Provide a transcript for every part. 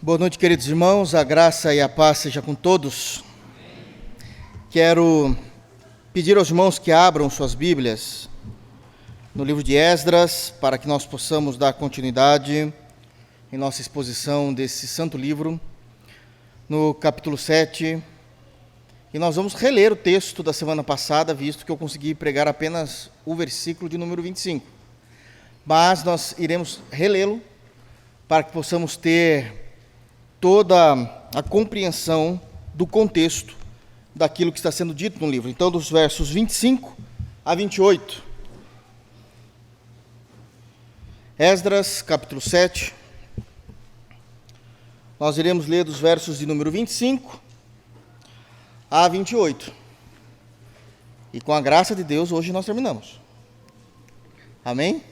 Boa noite, queridos irmãos, a graça e a paz seja com todos. Quero pedir aos irmãos que abram suas Bíblias no livro de Esdras, para que nós possamos dar continuidade em nossa exposição desse santo livro, no capítulo 7, e nós vamos reler o texto da semana passada, visto que eu consegui pregar apenas o versículo de número 25, mas nós iremos relê-lo para que possamos ter toda a compreensão do contexto daquilo que está sendo dito no livro. Então, dos versos 25 a 28. Esdras, capítulo 7. Nós iremos ler dos versos de número 25 a 28. E com a graça de Deus, hoje nós terminamos. Amém?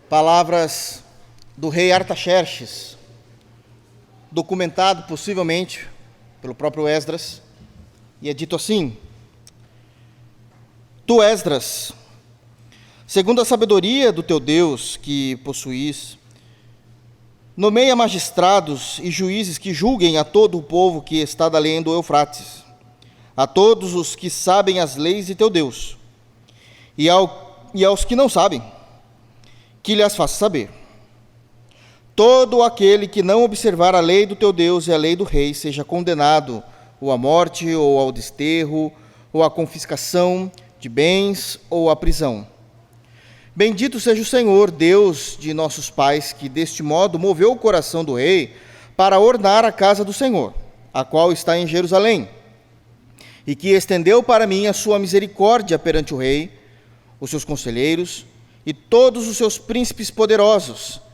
Palavras do rei Artaxerxes, documentado possivelmente pelo próprio Esdras, e é dito assim: Tu, Esdras, segundo a sabedoria do teu Deus que possuís, nomeia magistrados e juízes que julguem a todo o povo que está da além do Eufrates, a todos os que sabem as leis de teu Deus, e aos que não sabem, que lhes faça saber. Todo aquele que não observar a lei do teu Deus e a lei do rei, seja condenado ou à morte, ou ao desterro, ou à confiscação de bens, ou à prisão. Bendito seja o Senhor, Deus de nossos pais, que deste modo moveu o coração do rei para ornar a casa do Senhor, a qual está em Jerusalém, e que estendeu para mim a sua misericórdia perante o rei, os seus conselheiros e todos os seus príncipes poderosos.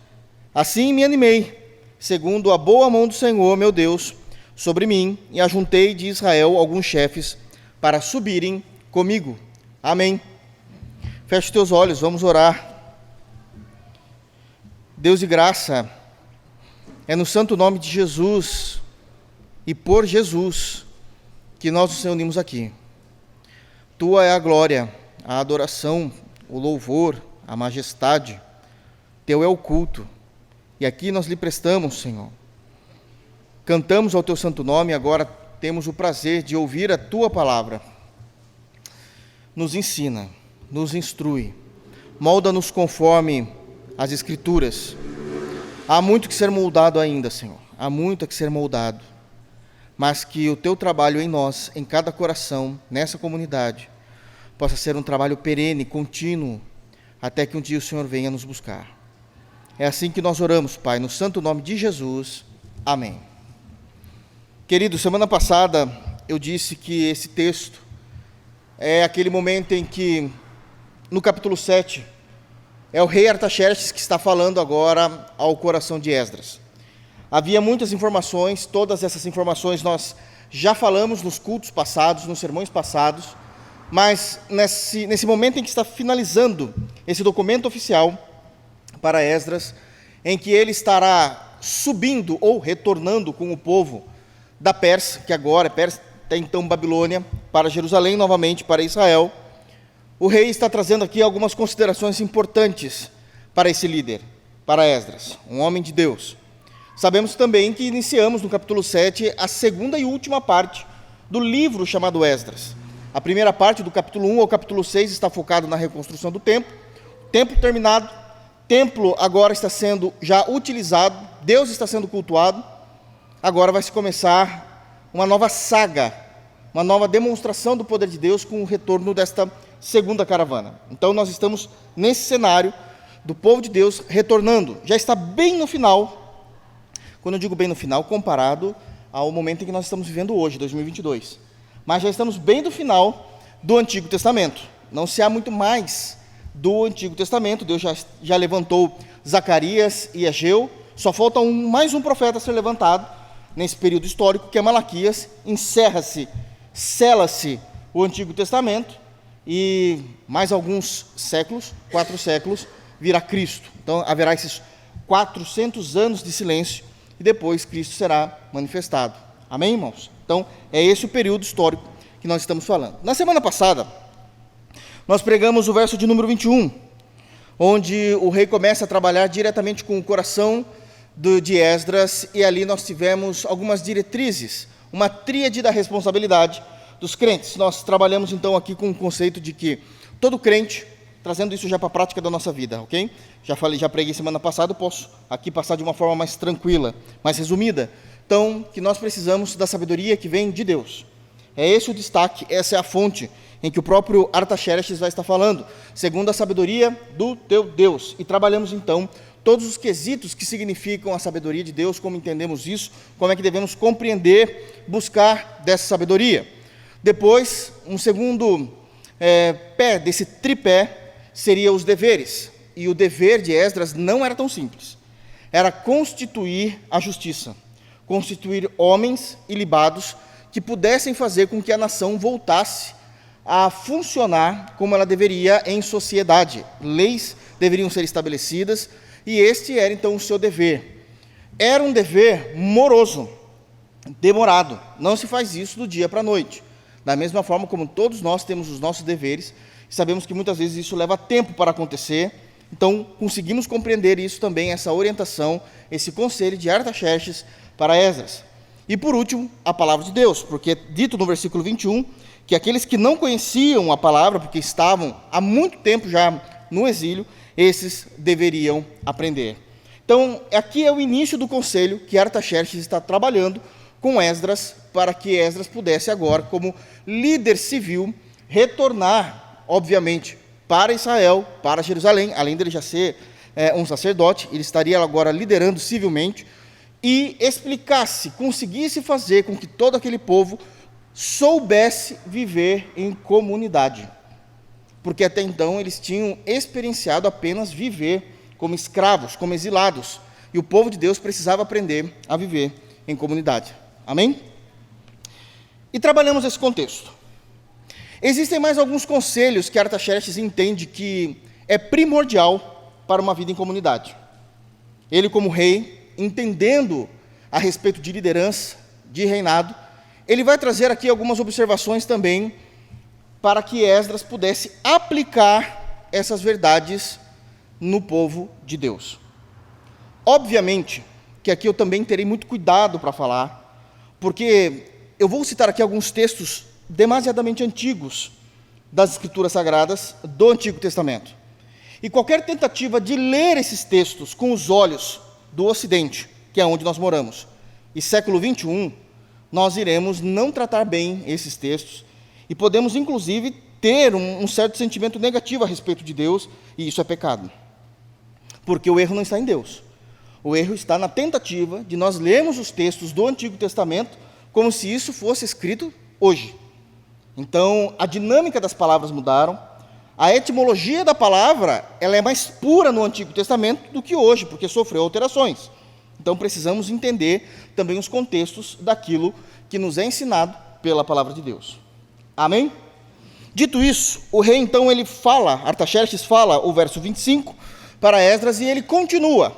Assim me animei, segundo a boa mão do Senhor, meu Deus, sobre mim, e ajuntei de Israel alguns chefes para subirem comigo. Amém. Feche os teus olhos, vamos orar. Deus de graça, é no santo nome de Jesus e por Jesus que nós nos reunimos aqui. Tua é a glória, a adoração, o louvor, a majestade. Teu é o culto. E aqui nós lhe prestamos, Senhor. Cantamos ao teu santo nome, agora temos o prazer de ouvir a tua palavra. Nos ensina, nos instrui, molda-nos conforme as Escrituras. Há muito que ser moldado ainda, Senhor, há muito a que ser moldado, mas que o teu trabalho em nós, em cada coração, nessa comunidade, possa ser um trabalho perene, contínuo, até que um dia o Senhor venha nos buscar. É assim que nós oramos, Pai, no santo nome de Jesus. Amém. Querido, semana passada eu disse que esse texto é aquele momento em que, no capítulo 7, é o rei Artaxerxes que está falando agora ao coração de Esdras. Havia muitas informações, todas essas informações nós já falamos nos cultos passados, nos sermões passados, mas nesse momento em que está finalizando esse documento oficial para Esdras, em que ele estará subindo ou retornando com o povo da Pérsia, que agora é Pérsia, até então Babilônia, para Jerusalém novamente, para Israel. O rei está trazendo aqui algumas considerações importantes para esse líder, para Esdras, um homem de Deus. Sabemos também que iniciamos no capítulo 7 a segunda e última parte do livro chamado Esdras. A primeira parte, do capítulo 1 ao capítulo 6, está focado na reconstrução do templo terminado. O templo agora está sendo já utilizado, Deus está sendo cultuado. Agora vai se começar uma nova saga, uma nova demonstração do poder de Deus com o retorno desta segunda caravana. Então nós estamos nesse cenário do povo de Deus retornando. Já está bem no final, quando eu digo bem no final, comparado ao momento em que nós estamos vivendo hoje, 2022. Mas já estamos bem no final do Antigo Testamento. Não se há muito mais do Antigo Testamento. Deus já levantou Zacarias e Ageu. Só falta mais um profeta a ser levantado nesse período histórico, que é Malaquias. Encerra-se, sela-se o Antigo Testamento, e mais alguns séculos, 4 séculos, virá Cristo. Então haverá esses 400 anos de silêncio, e depois Cristo será manifestado. Amém, irmãos? Então é esse o período histórico que nós estamos falando. Na semana passada, nós pregamos o verso de número 21, onde o rei começa a trabalhar diretamente com o coração de Esdras, e ali nós tivemos algumas diretrizes, uma tríade da responsabilidade dos crentes. Nós trabalhamos então aqui com o conceito de que todo crente, trazendo isso já para a prática da nossa vida, ok? Já preguei semana passada, posso aqui passar de uma forma mais tranquila, mais resumida. Então, que nós precisamos da sabedoria que vem de Deus. É esse o destaque, essa é a fonte em que o próprio Artaxerxes vai estar falando, segundo a sabedoria do teu Deus. E trabalhamos então todos os quesitos que significam a sabedoria de Deus, como entendemos isso, como é que devemos compreender, buscar dessa sabedoria. Depois, um segundo pé desse tripé seria os deveres. E o dever de Esdras não era tão simples. Era constituir a justiça, constituir homens ilibados que pudessem fazer com que a nação voltasse a funcionar como ela deveria em sociedade. Leis deveriam ser estabelecidas, e este era então o seu dever. Era um dever moroso, demorado. Não se faz isso do dia para a noite. Da mesma forma como todos nós temos os nossos deveres, sabemos que muitas vezes isso leva tempo para acontecer. Então, conseguimos compreender isso também, essa orientação, esse conselho de Artaxerxes para Esdras. E por último, a palavra de Deus, porque é dito no versículo 21, que aqueles que não conheciam a palavra, porque estavam há muito tempo já no exílio, esses deveriam aprender. Então, aqui é o início do conselho que Artaxerxes está trabalhando com Esdras, para que Esdras pudesse agora, como líder civil, retornar, obviamente, para Israel, para Jerusalém, além dele já ser um sacerdote, ele estaria agora liderando civilmente, e explicasse, conseguisse fazer com que todo aquele povo soubesse viver em comunidade. Porque até então eles tinham experienciado apenas viver como escravos, como exilados, e o povo de Deus precisava aprender a viver em comunidade. Amém? E trabalhamos esse contexto. Existem mais alguns conselhos que Artaxerxes entende que é primordial para uma vida em comunidade. Ele, como rei, entendendo a respeito de liderança, de reinado, ele vai trazer aqui algumas observações também para que Esdras pudesse aplicar essas verdades no povo de Deus. Obviamente que aqui eu também terei muito cuidado para falar, porque eu vou citar aqui alguns textos demasiadamente antigos das Escrituras Sagradas do Antigo Testamento. E qualquer tentativa de ler esses textos com os olhos do Ocidente, que é onde nós moramos, e século 21, nós iremos não tratar bem esses textos, e podemos, inclusive, ter um certo sentimento negativo a respeito de Deus, e isso é pecado. Porque o erro não está em Deus. O erro está na tentativa de nós lermos os textos do Antigo Testamento como se isso fosse escrito hoje. Então, a dinâmica das palavras mudaram, a etimologia da palavra ela é mais pura no Antigo Testamento do que hoje, porque sofreu alterações. Então, precisamos entender também os contextos daquilo que nos é ensinado pela palavra de Deus. Amém? Dito isso, o rei, então, ele fala, Artaxerxes fala o verso 25 para Esdras, e ele continua,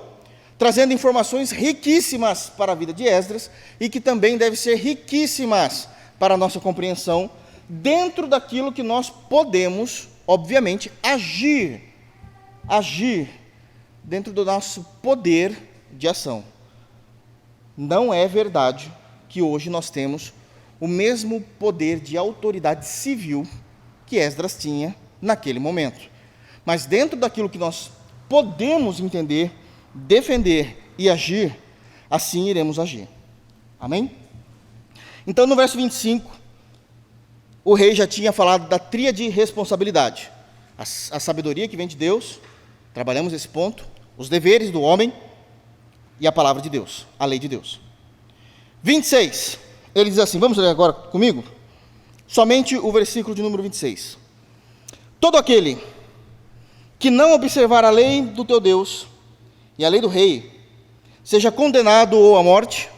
trazendo informações riquíssimas para a vida de Esdras, e que também devem ser riquíssimas para a nossa compreensão, dentro daquilo que nós podemos, obviamente, agir dentro do nosso poder de ação. Não é verdade que hoje nós temos o mesmo poder de autoridade civil que Esdras tinha naquele momento. Mas dentro daquilo que nós podemos entender, defender e agir, assim iremos agir. Amém? Então, no verso 25, o rei já tinha falado da tríade responsabilidade. A sabedoria que vem de Deus, trabalhamos esse ponto, os deveres do homem e a palavra de Deus, a lei de Deus. 26, ele diz assim, vamos ler agora comigo? Somente o versículo de número 26. Todo aquele que não observar a lei do teu Deus e a lei do rei, seja condenado ou à morte,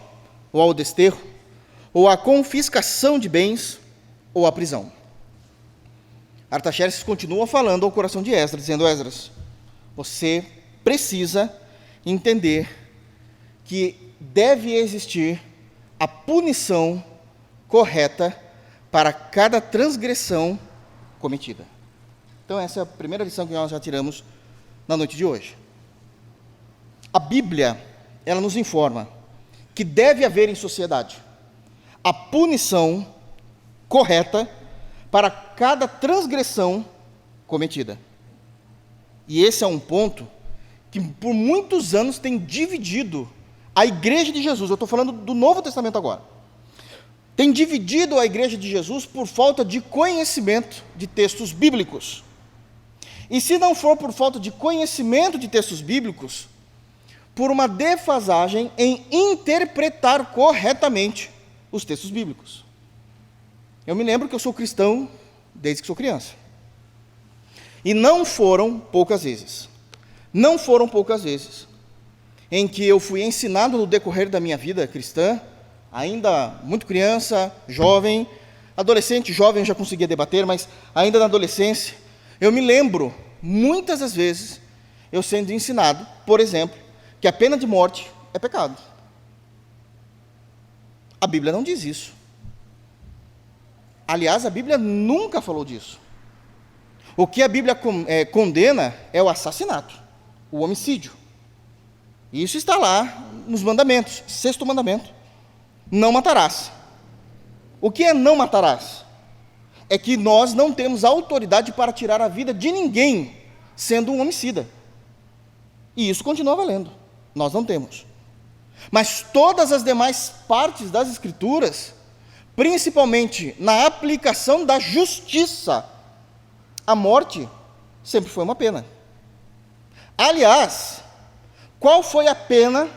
ou ao desterro, ou à confiscação de bens, ou à prisão. Artaxerxes continua falando ao coração de Esdras, dizendo, Esdras, você precisa entender que deve existir a punição correta para cada transgressão cometida. Então essa é a primeira lição que nós já tiramos na noite de hoje. A Bíblia, ela nos informa que deve haver em sociedade a punição correta para cada transgressão cometida. E esse é um ponto que por muitos anos tem dividido a igreja de Jesus. Eu estou falando do Novo Testamento agora. Tem dividido a igreja de Jesus por falta de conhecimento de textos bíblicos. E se não for por falta de conhecimento de textos bíblicos, por uma defasagem em interpretar corretamente os textos bíblicos. Eu me lembro que eu sou cristão desde que sou criança. E não foram poucas vezes em que eu fui ensinado no decorrer da minha vida cristã, ainda muito criança, jovem, adolescente, jovem eu já conseguia debater, mas ainda na adolescência, eu me lembro, muitas das vezes, eu sendo ensinado, por exemplo, que a pena de morte é pecado. A Bíblia não diz isso. Aliás, a Bíblia nunca falou disso. O que a Bíblia condena é o assassinato, o homicídio. Isso está lá nos mandamentos, 6º mandamento. Não matarás. O que é não matarás? É que nós não temos autoridade para tirar a vida de ninguém, sendo um homicida. E isso continua valendo. Nós não temos. Mas todas as demais partes das Escrituras, principalmente na aplicação da justiça, a morte sempre foi uma pena. Aliás, qual foi a pena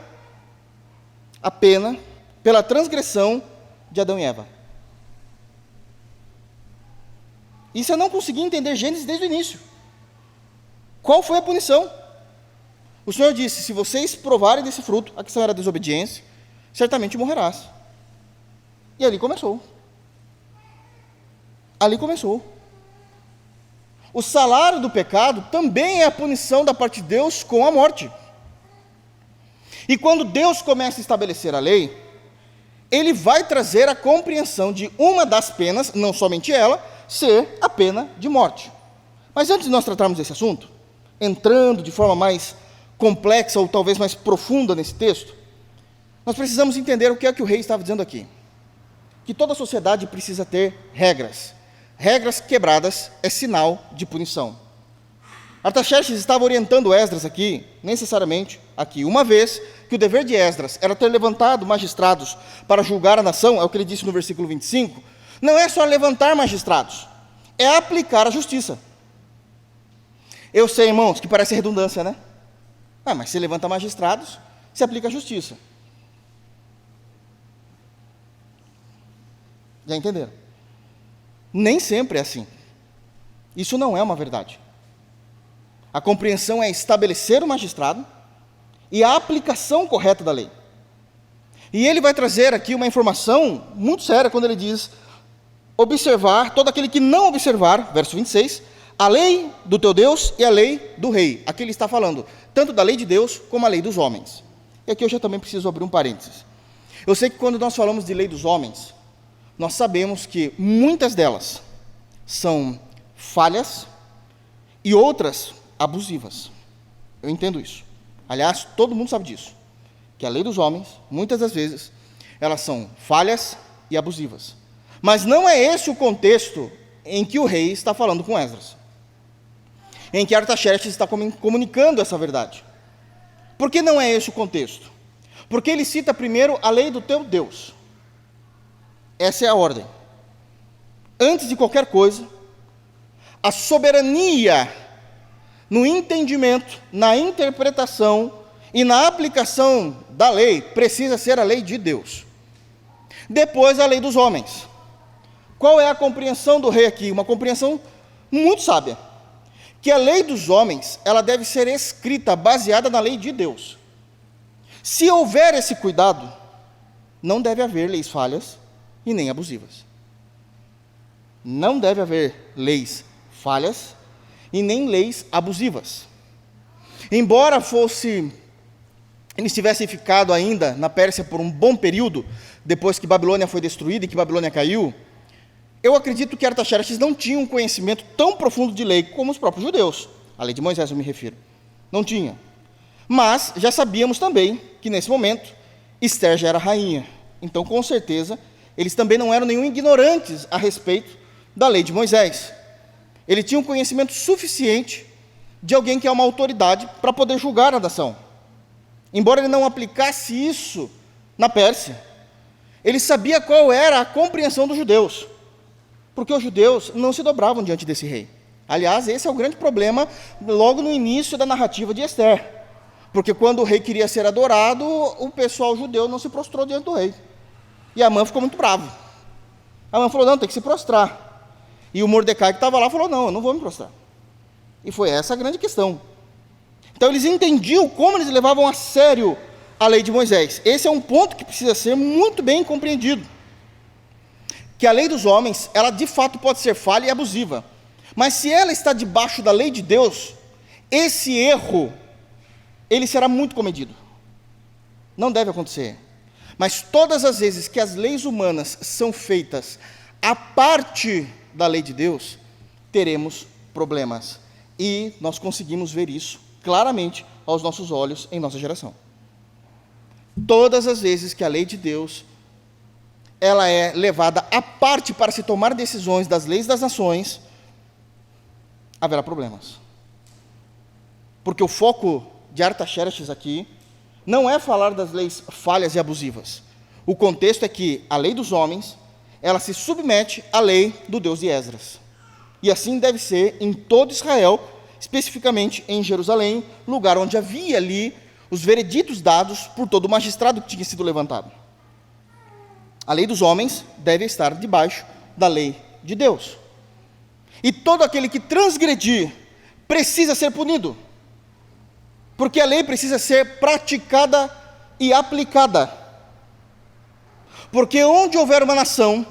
pela transgressão de Adão e Eva? Isso eu não consegui entender Gênesis desde o início. Qual foi a punição? O Senhor disse, se vocês provarem desse fruto, a questão era desobediência, certamente morrerás. E ali começou. O salário do pecado também é a punição da parte de Deus com a morte. E quando Deus começa a estabelecer a lei, Ele vai trazer a compreensão de uma das penas, não somente ela, ser a pena de morte. Mas antes de nós tratarmos desse assunto, entrando de forma mais complexa ou talvez mais profunda nesse texto, nós precisamos entender o que é que o rei estava dizendo aqui. Que toda sociedade precisa ter regras. Regras quebradas é sinal de punição. Artaxerxes estava orientando Esdras aqui, necessariamente, aqui, uma vez que o dever de Esdras era ter levantado magistrados para julgar a nação, é o que ele disse no versículo 25, não é só levantar magistrados, é aplicar a justiça. Eu sei, irmãos, que parece redundância, né? Mas se levanta magistrados, se aplica a justiça. Já entenderam? Nem sempre é assim. Isso não é uma verdade. A compreensão é estabelecer o magistrado e a aplicação correta da lei. E ele vai trazer aqui uma informação muito séria quando ele diz: observar, todo aquele que não observar, verso 26, a lei do teu Deus e a lei do rei. Aqui ele está falando tanto da lei de Deus como a lei dos homens. E aqui eu já também preciso abrir um parênteses. Eu sei que quando nós falamos de lei dos homens, nós sabemos que muitas delas são falhas e outras abusivas. Eu entendo isso. Aliás, todo mundo sabe disso. Que a lei dos homens, muitas das vezes, elas são falhas e abusivas. Mas não é esse o contexto em que o rei está falando com Esdras. Em que Artaxerxes está comunicando essa verdade. Por que não é esse o contexto? Porque ele cita primeiro a lei do teu Deus. Essa é a ordem. Antes de qualquer coisa, a soberania no entendimento, na interpretação e na aplicação da lei precisa ser a lei de Deus. Depois, a lei dos homens. Qual é a compreensão do rei aqui? Uma compreensão muito sábia. Que a lei dos homens, ela deve ser escrita, baseada na lei de Deus. Se houver esse cuidado, não deve haver leis falhas e nem abusivas. Não deve haver leis falhas e nem leis abusivas. Embora eles tivessem ficado ainda na Pérsia por um bom período, depois que Babilônia foi destruída e que Babilônia caiu, eu acredito que Artaxerxes não tinha um conhecimento tão profundo de lei como os próprios judeus. A lei de Moisés eu me refiro. Não tinha. Mas já sabíamos também que nesse momento Ester já era rainha. Então, com certeza, eles também não eram nenhum ignorantes a respeito da lei de Moisés. Ele tinha um conhecimento suficiente de alguém que é uma autoridade para poder julgar a nação. Embora ele não aplicasse isso na Pérsia, ele sabia qual era a compreensão dos judeus, porque os judeus não se dobravam diante desse rei. Aliás, esse é o grande problema logo no início da narrativa de Ester, porque quando o rei queria ser adorado, o pessoal judeu não se prostrou diante do rei. E Amã ficou muito bravo. Amã falou, não, tem que se prostrar. E o Mordecai que estava lá falou, não, eu não vou me prostrar. E foi essa a grande questão. Então eles entendiam como eles levavam a sério a lei de Moisés. Esse é um ponto que precisa ser muito bem compreendido. Que a lei dos homens, ela de fato pode ser falha e abusiva. Mas se ela está debaixo da lei de Deus, esse erro, ele será muito comedido. Não deve acontecer. Mas todas as vezes que as leis humanas são feitas à parte da lei de Deus, teremos problemas. E nós conseguimos ver isso claramente aos nossos olhos em nossa geração. Todas as vezes que a lei de Deus ela é levada à parte para se tomar decisões das leis das nações, haverá problemas. Porque o foco de Artaxerxes aqui não é falar das leis falhas e abusivas. O contexto é que a lei dos homens, ela se submete à lei do Deus de Esdras. E assim deve ser em todo Israel, especificamente em Jerusalém, lugar onde havia ali os vereditos dados por todo o magistrado que tinha sido levantado. A lei dos homens deve estar debaixo da lei de Deus. E todo aquele que transgredir precisa ser punido, porque a lei precisa ser praticada e aplicada. Porque onde houver uma nação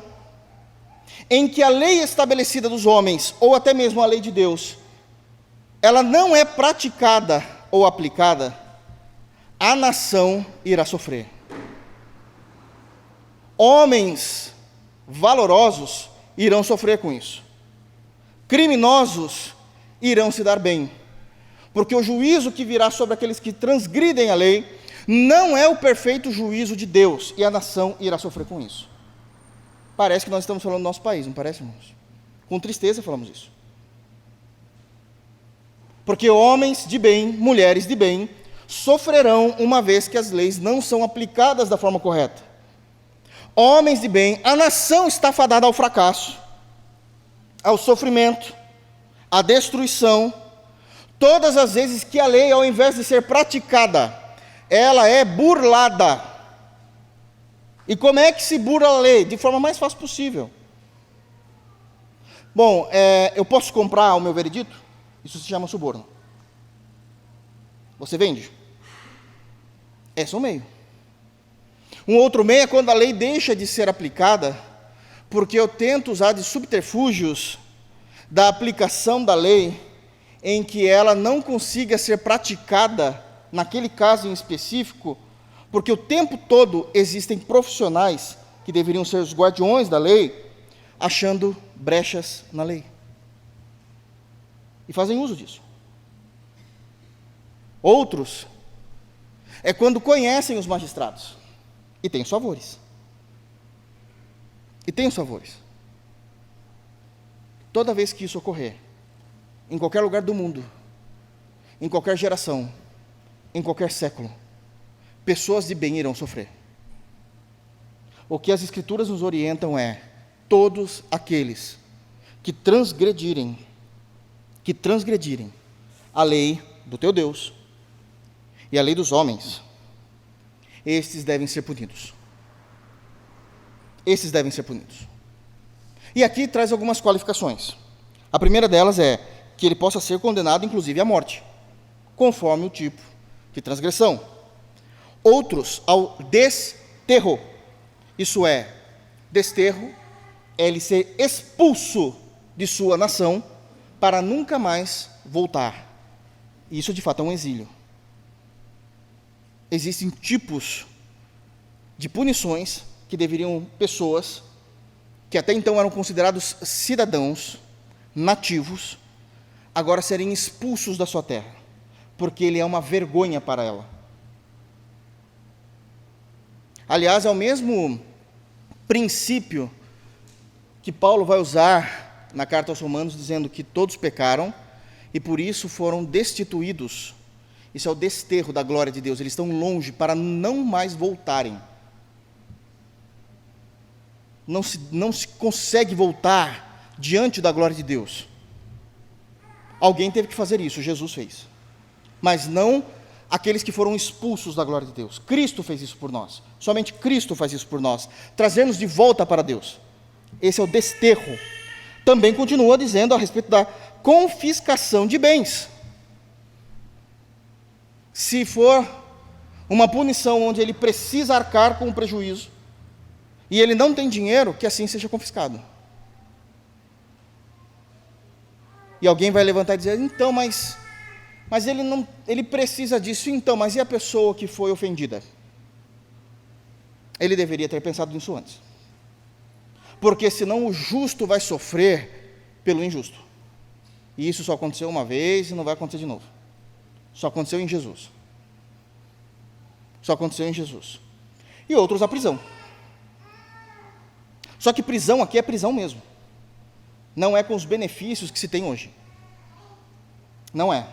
em que a lei estabelecida dos homens, ou até mesmo a lei de Deus, ela não é praticada ou aplicada, a nação irá sofrer. Homens valorosos irão sofrer com isso. Criminosos irão se dar bem, porque o juízo que virá sobre aqueles que transgridem a lei não é o perfeito juízo de Deus, e a nação irá sofrer com isso. Parece que nós estamos falando do nosso país, não parece, irmãos? Com tristeza falamos isso. Porque homens de bem, mulheres de bem, sofrerão uma vez que as leis não são aplicadas da forma correta. Homens de bem, a nação está fadada ao fracasso, ao sofrimento, à destruição, todas as vezes que a lei, ao invés de ser praticada, ela é burlada. E como é que se burla a lei? De forma mais fácil possível. Bom, eu posso comprar o meu veredito? Isso se chama suborno. Você vende? Esse é um meio. Um outro meio é quando a lei deixa de ser aplicada, porque eu tento usar de subterfúgios da aplicação da lei, em que ela não consiga ser praticada naquele caso em específico, porque o tempo todo existem profissionais que deveriam ser os guardiões da lei, achando brechas na lei. E fazem uso disso. Outros é quando conhecem os magistrados e têm os favores. Toda vez que isso ocorrer, em qualquer lugar do mundo, em qualquer geração, em qualquer século, pessoas de bem irão sofrer. O que as Escrituras nos orientam é: todos aqueles que transgredirem a lei do teu Deus e a lei dos homens, estes devem ser punidos. E aqui traz algumas qualificações. A primeira delas é que ele possa ser condenado, inclusive, à morte, conforme o tipo de transgressão. Outros, ao desterro. Isso é, desterro é ele ser expulso de sua nação para nunca mais voltar. Isso, de fato, é um exílio. Existem tipos de punições que deveriam pessoas que até então eram considerados cidadãos nativos, agora serem expulsos da sua terra, porque ele é uma vergonha para ela. Aliás, é o mesmo princípio que Paulo vai usar na carta aos Romanos, dizendo que todos pecaram e por isso foram destituídos. Isso é o desterro da glória de Deus. Eles estão longe para não mais voltarem. Não se consegue voltar diante da glória de Deus. Alguém teve que fazer isso, Jesus fez. Mas não aqueles que foram expulsos da glória de Deus. Cristo fez isso por nós. Somente Cristo faz isso por nós. Trazer-nos de volta para Deus. Esse é o desterro. Também continua dizendo a respeito da confiscação de bens. Se for uma punição onde ele precisa arcar com o prejuízo, e ele não tem dinheiro, que assim seja confiscado. E alguém vai levantar e dizer, então, mas ele precisa disso, então, mas e a pessoa que foi ofendida? Ele deveria ter pensado nisso antes. Porque senão o justo vai sofrer pelo injusto. E isso só aconteceu uma vez e não vai acontecer de novo. Só aconteceu em Jesus. Só aconteceu em Jesus. E outros a prisão. Só que prisão aqui é prisão mesmo. Não é com os benefícios que se tem hoje. Não é.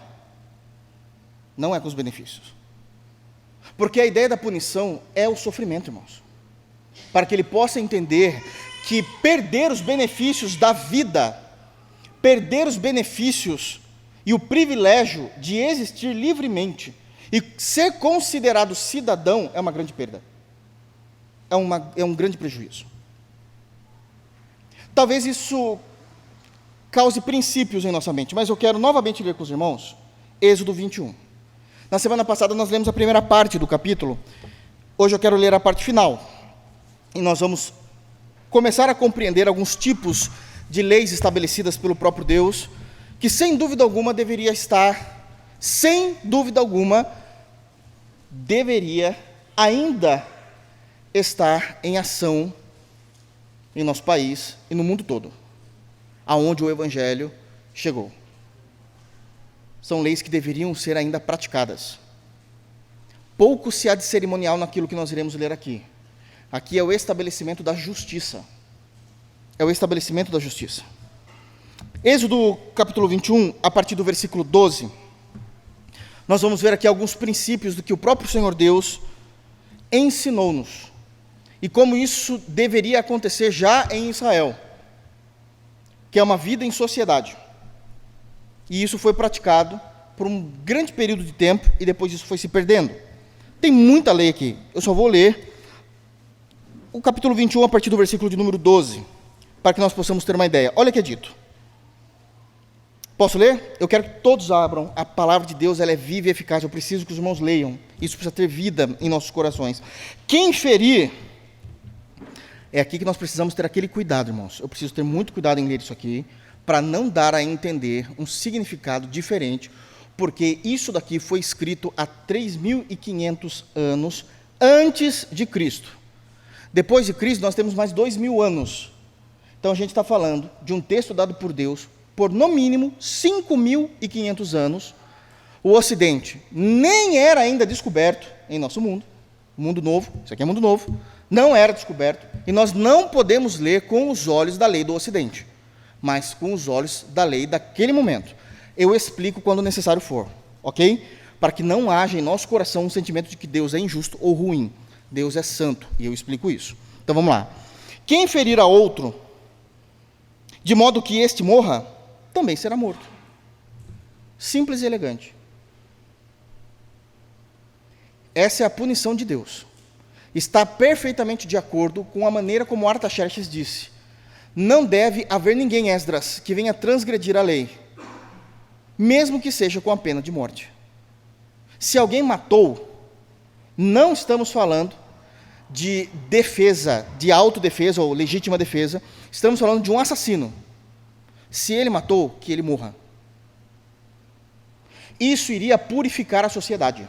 Não é com os benefícios. Porque a ideia da punição é o sofrimento, irmãos. Para que ele possa entender que perder os benefícios da vida, perder os benefícios e o privilégio de existir livremente e ser considerado cidadão é uma grande perda. É um grande prejuízo. Talvez isso cause princípios em nossa mente, mas eu quero novamente ler com os irmãos Êxodo 21. Na semana passada nós lemos a primeira parte do capítulo, hoje eu quero ler a parte final, e nós vamos começar a compreender alguns tipos de leis estabelecidas pelo próprio Deus, que sem dúvida alguma deveria ainda estar em ação em nosso país e no mundo todo, aonde o Evangelho chegou. São leis que deveriam ser ainda praticadas. Pouco se há de cerimonial naquilo que nós iremos ler aqui. Aqui é o estabelecimento da justiça. É o estabelecimento da justiça. Êxodo capítulo 21, a partir do versículo 12, nós vamos ver aqui alguns princípios do que o próprio Senhor Deus ensinou-nos. E como isso deveria acontecer já em Israel, que é uma vida em sociedade. E isso foi praticado por um grande período de tempo, e depois isso foi se perdendo. Tem muita lei aqui, eu só vou ler o capítulo 21, a partir do versículo de número 12, para que nós possamos ter uma ideia. Olha o que é dito. Posso ler? Eu quero que todos abram. A palavra de Deus, ela é viva e eficaz. Eu preciso que os irmãos leiam. Isso precisa ter vida em nossos corações. Quem ferir... É aqui que nós precisamos ter aquele cuidado, irmãos. Eu preciso ter muito cuidado em ler isso aqui, para não dar a entender um significado diferente, porque isso daqui foi escrito há 3.500 anos antes de Cristo. Depois de Cristo, nós temos mais 2.000 anos. Então, a gente está falando de um texto dado por Deus, por no mínimo 5.500 anos. O Ocidente nem era ainda descoberto em nosso mundo. Mundo novo, isso aqui é mundo novo. Não era descoberto, e nós não podemos ler com os olhos da lei do Ocidente, mas com os olhos da lei daquele momento. Eu explico quando necessário for, ok? Para que não haja em nosso coração um sentimento de que Deus é injusto ou ruim. Deus é santo, e eu explico isso. Então vamos lá. Quem ferir a outro, de modo que este morra, também será morto. Simples e elegante. Essa é a punição de Deus. Está perfeitamente de acordo com a maneira como Artaxerxes disse. Não deve haver ninguém, Esdras, que venha transgredir a lei, mesmo que seja com a pena de morte. Se alguém matou, não estamos falando de defesa, de autodefesa ou legítima defesa, estamos falando de um assassino. Se ele matou, que ele morra. Isso iria purificar a sociedade.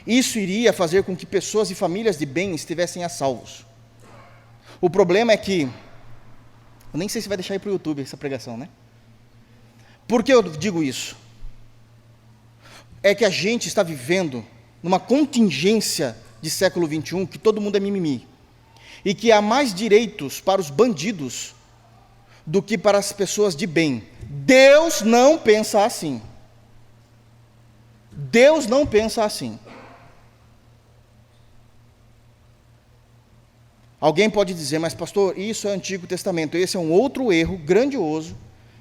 Isso iria fazer com que pessoas e famílias de bem estivessem a salvos. O problema é que, eu nem sei se vai deixar ir para o YouTube essa pregação, né? Por que eu digo isso? é que a gente está vivendo numa contingência de século XXI, que todo mundo é mimimi, e que há mais direitos para os bandidos do que para as pessoas de bem. Deus não pensa assim. Deus não pensa assim. Alguém pode dizer, mas pastor, isso é Antigo Testamento. Esse é um outro erro grandioso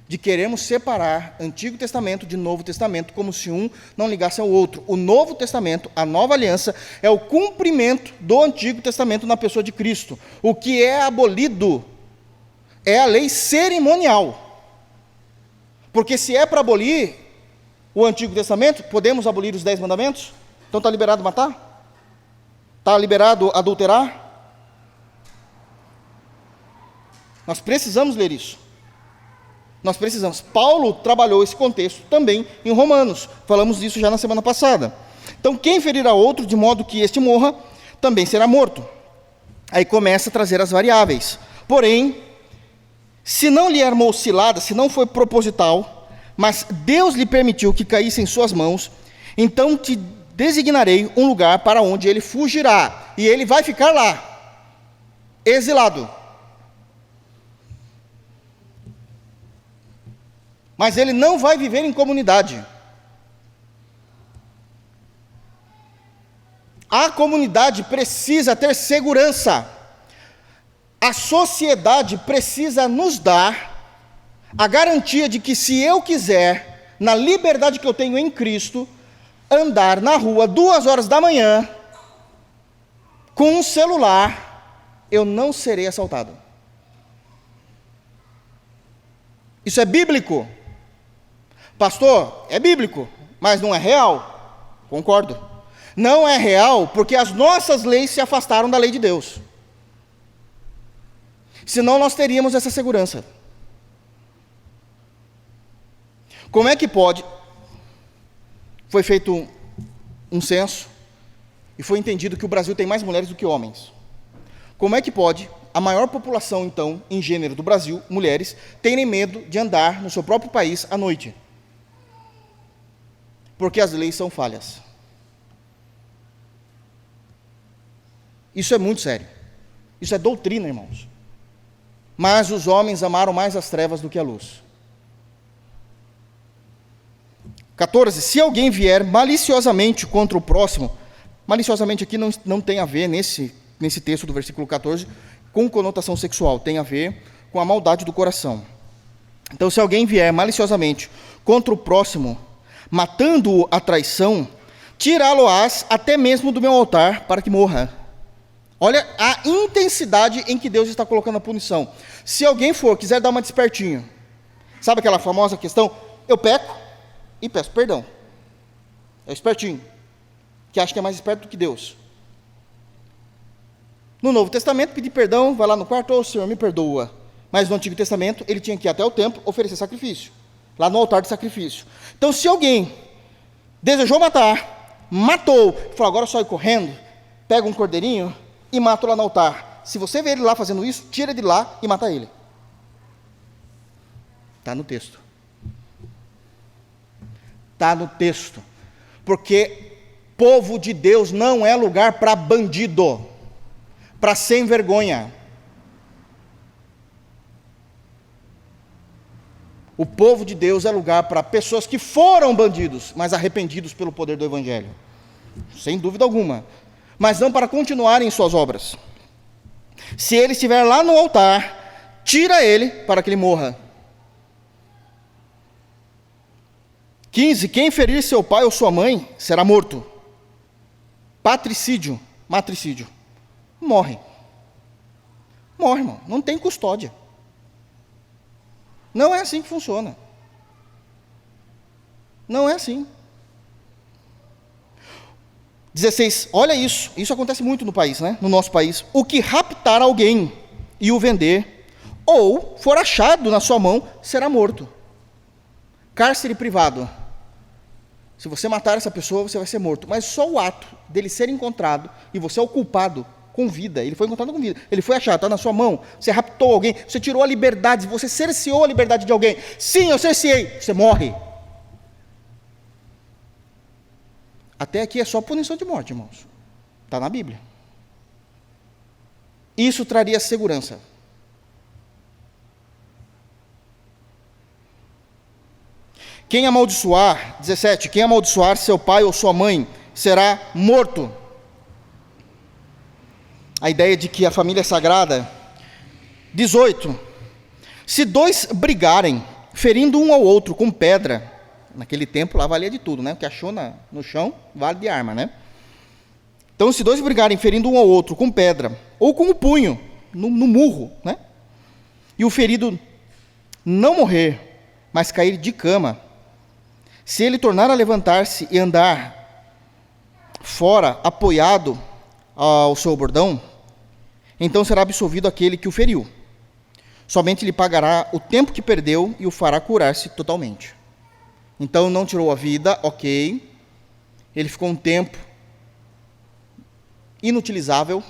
de queremos separar Antigo Testamento de Novo Testamento, como se um não ligasse ao outro. O Novo Testamento, a Nova Aliança, é o cumprimento do Antigo Testamento na pessoa de Cristo. O que é abolido é a lei cerimonial. Porque se é para abolir o Antigo Testamento, podemos abolir os 10 mandamentos? Então está liberado matar? Está liberado adulterar? Nós precisamos ler isso. Nós precisamos. Paulo trabalhou esse contexto também em Romanos. Falamos disso já na semana passada. Então, quem ferir a outro de modo que este morra, também será morto. Aí começa a trazer as variáveis. Porém, se não lhe armou cilada, se não foi proposital, mas Deus lhe permitiu que caísse em suas mãos, então te designarei um lugar para onde ele fugirá. E ele vai ficar lá, exilado. Mas ele não vai viver em comunidade. A comunidade precisa ter segurança. A sociedade precisa nos dar a garantia de que se eu quiser, na liberdade que eu tenho em Cristo, andar na rua 2 horas da manhã, com um celular, eu não serei assaltado. Isso é bíblico. Pastor, é bíblico, mas não é real? Concordo. Não é real porque as nossas leis se afastaram da lei de Deus. Senão nós teríamos essa segurança. Como é que pode? Foi feito um censo e foi entendido que o Brasil tem mais mulheres do que homens. Como é que pode a maior população, então, em gênero do Brasil, mulheres, terem medo de andar no seu próprio país à noite? Porque as leis são falhas. Isso é muito sério. Isso é doutrina, irmãos. Mas os homens amaram mais as trevas do que a luz. 14. Se alguém vier maliciosamente contra o próximo, maliciosamente aqui não tem a ver, nesse texto do versículo 14, com conotação sexual, tem a ver com a maldade do coração. Então, se alguém vier maliciosamente contra o próximo, matando-o a traição, tirá-lo-ás até mesmo do meu altar para que morra. Olha a intensidade em que Deus está colocando a punição. Se alguém quiser dar uma despertinho, sabe aquela famosa questão? Eu peco e peço perdão. É o espertinho, que acha que é mais esperto do que Deus. No Novo Testamento, pedir perdão, vai lá no quarto, ô Senhor, me perdoa. Mas no Antigo Testamento, ele tinha que ir até o templo oferecer sacrifício, lá no altar de sacrifício. Então, se alguém desejou matar, matou, falou, agora só ir correndo, pega um cordeirinho e mata lá no altar. Se você vê ele lá fazendo isso, tira ele de lá e mata ele. Está no texto. Está no texto. Porque povo de Deus não é lugar para bandido, para sem vergonha. O povo de Deus é lugar para pessoas que foram bandidos, mas arrependidos pelo poder do Evangelho. Sem dúvida alguma. Mas não para continuarem em suas obras. Se ele estiver lá no altar, tira ele para que ele morra. 15. Quem ferir seu pai ou sua mãe será morto. Patricídio, matricídio. Morre. Morre, irmão. Não tem custódia. Não é assim que funciona. Não é assim. 16, olha isso. Isso acontece muito no país, né? No nosso país. O que raptar alguém e o vender, ou for achado na sua mão, será morto. Cárcere privado. Se você matar essa pessoa, você vai ser morto. Mas só o ato dele ser encontrado, e você é o culpado com vida, ele foi encontrado com vida, ele foi achado, está na sua mão, você raptou alguém, você tirou a liberdade, você cerceou a liberdade de alguém. Sim, eu cerceei, você morre. Até aqui é só punição de morte, irmãos. Está na Bíblia. Isso traria segurança. Quem amaldiçoar, 17, quem amaldiçoar seu pai ou sua mãe será morto. A ideia de que a família é sagrada. 18, se dois brigarem, ferindo um ao outro com pedra, naquele tempo lá valia de tudo, né? O que achou no chão, vale de arma, né? Então, se dois brigarem, ferindo um ao outro com pedra, ou com o punho, no murro, né? E o ferido não morrer, mas cair de cama, se ele tornar a levantar-se e andar fora, apoiado ao seu bordão, então será absolvido aquele que o feriu. Somente lhe pagará o tempo que perdeu e o fará curar-se totalmente. Então, não tirou a vida, ok. Ele ficou um tempo inutilizável.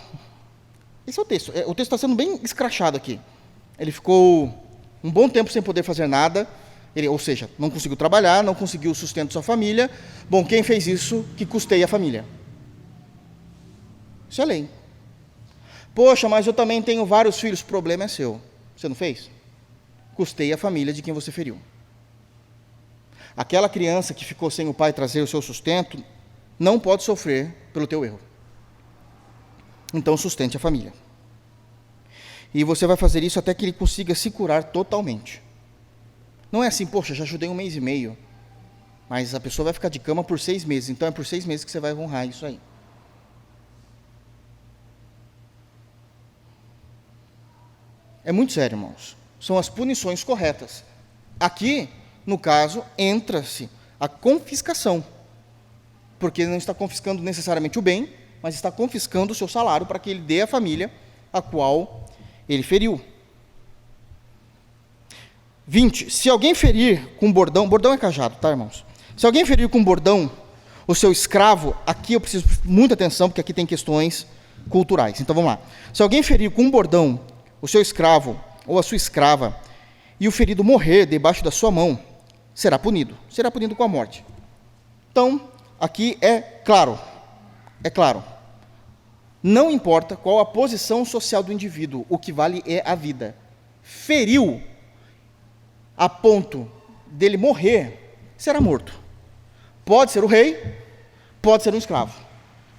Esse é o texto. O texto está sendo bem escrachado aqui. Ele ficou um bom tempo sem poder fazer nada. Ou seja, não conseguiu trabalhar, não conseguiu o sustento de sua família. Bom, quem fez isso que custeia a família? Isso é lei. Poxa, mas eu também tenho vários filhos. O problema é seu. Você não fez? Custeia a família de quem você feriu. Aquela criança que ficou sem o pai trazer o seu sustento, não pode sofrer pelo teu erro. Então, sustente a família. E você vai fazer isso até que ele consiga se curar totalmente. Não é assim, poxa, já ajudei 1 mês e meio, mas a pessoa vai ficar de cama por 6 meses, então é por 6 meses que você vai honrar isso aí. É muito sério, irmãos. São as punições corretas. Aqui, no caso, entra-se a confiscação, porque não está confiscando necessariamente o bem, mas está confiscando o seu salário para que ele dê à família a qual ele feriu. 20. Se alguém ferir com bordão, bordão é cajado, tá, irmãos? Se alguém ferir com bordão o seu escravo, aqui eu preciso de muita atenção, porque aqui tem questões culturais. Então vamos lá. Se alguém ferir com bordão o seu escravo ou a sua escrava, e o ferido morrer debaixo da sua mão, será punido com a morte. Então, aqui é claro, não importa qual a posição social do indivíduo, o que vale é a vida. Feriu a ponto dele morrer, será morto. Pode ser o rei, pode ser um escravo.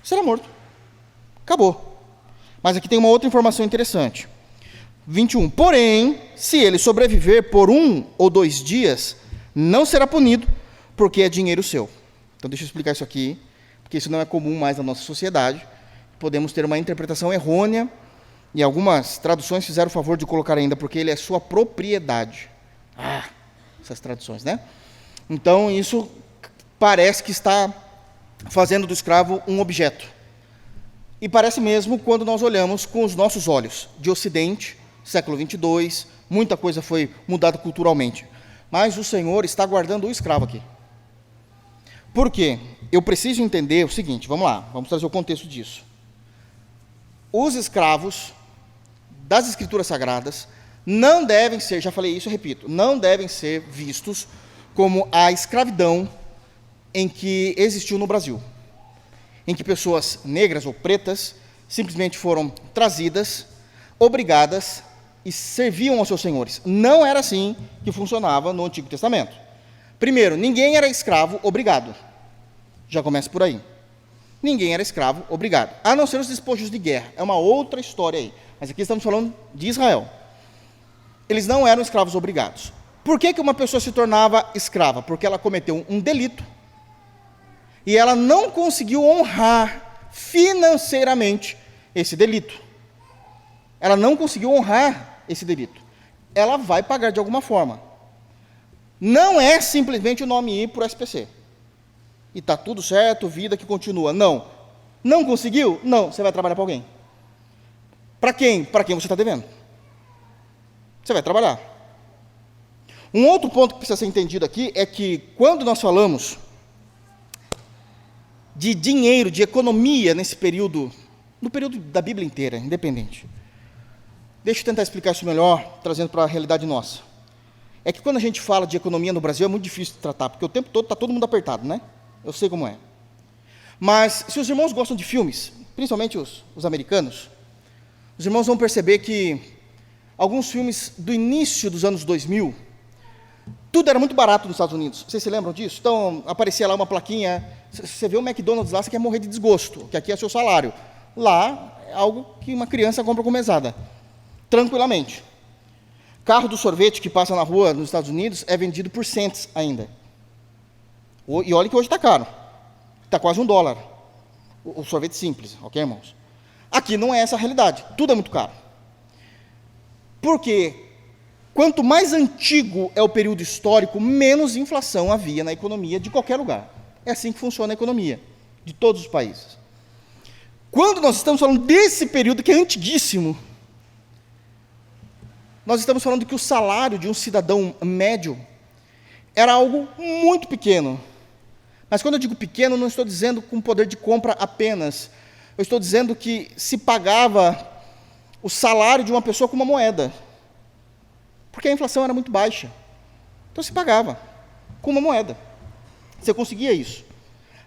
Será morto. Acabou. Mas aqui tem uma outra informação interessante. 21. Porém, se ele sobreviver por 1 ou 2 dias, não será punido, porque é dinheiro seu. Então, deixa eu explicar isso aqui, porque isso não é comum mais na nossa sociedade. Podemos ter uma interpretação errônea, e algumas traduções fizeram o favor de colocar ainda, porque ele é sua propriedade. Essas traduções, né? Então, isso parece que está fazendo do escravo um objeto. E parece mesmo quando nós olhamos com os nossos olhos de Ocidente, século 22, muita coisa foi mudada culturalmente. Mas o Senhor está guardando o escravo aqui. Por quê? Eu preciso entender o seguinte, vamos lá, vamos trazer o contexto disso. Os escravos das Escrituras Sagradas não devem ser, já falei isso, eu repito, não devem ser vistos como a escravidão em que existiu no Brasil, em que pessoas negras ou pretas simplesmente foram trazidas, obrigadas e serviam aos seus senhores. Não era assim que funcionava no Antigo Testamento. Primeiro, ninguém era escravo obrigado. Já começa por aí. Ninguém era escravo obrigado, a não ser os despojos de guerra. É uma outra história aí. Mas aqui estamos falando de Israel. Eles não eram escravos obrigados. Por que uma pessoa se tornava escrava? Porque ela cometeu um delito e ela não conseguiu honrar financeiramente esse delito. Ela não conseguiu honrar esse delito. Ela vai pagar de alguma forma. Não é simplesmente o nome ir para o SPC. E está tudo certo, vida que continua. Não. Não conseguiu? Não. Você vai trabalhar para alguém. Para quem? Para quem você está devendo. Você vai trabalhar. Um outro ponto que precisa ser entendido aqui é que quando nós falamos de dinheiro, de economia nesse período, no período da Bíblia inteira, independente. Deixa eu tentar explicar isso melhor, trazendo para a realidade nossa. É que quando a gente fala de economia no Brasil, é muito difícil de tratar, porque o tempo todo está todo mundo apertado, né? Eu sei como é. Mas se os irmãos gostam de filmes, principalmente os americanos, os irmãos vão perceber que alguns filmes do início dos anos 2000, tudo era muito barato nos Estados Unidos. Vocês se lembram disso? Então, aparecia lá uma plaquinha, você vê o McDonald's lá, você quer morrer de desgosto, que aqui é seu salário. Lá, é algo que uma criança compra com mesada, tranquilamente. Carro do sorvete que passa na rua nos Estados Unidos é vendido por cents ainda. E olha que hoje está caro. Está quase $1. O sorvete simples, ok, irmãos? Aqui não é essa a realidade. Tudo é muito caro. Porque quanto mais antigo é o período histórico, menos inflação havia na economia de qualquer lugar. É assim que funciona a economia de todos os países. Quando nós estamos falando desse período que é antiguíssimo, nós estamos falando que o salário de um cidadão médio era algo muito pequeno. Mas quando eu digo pequeno, não estou dizendo com poder de compra apenas. Eu estou dizendo que se pagava o salário de uma pessoa com uma moeda. Porque a inflação era muito baixa. Então se pagava com uma moeda. Você conseguia isso.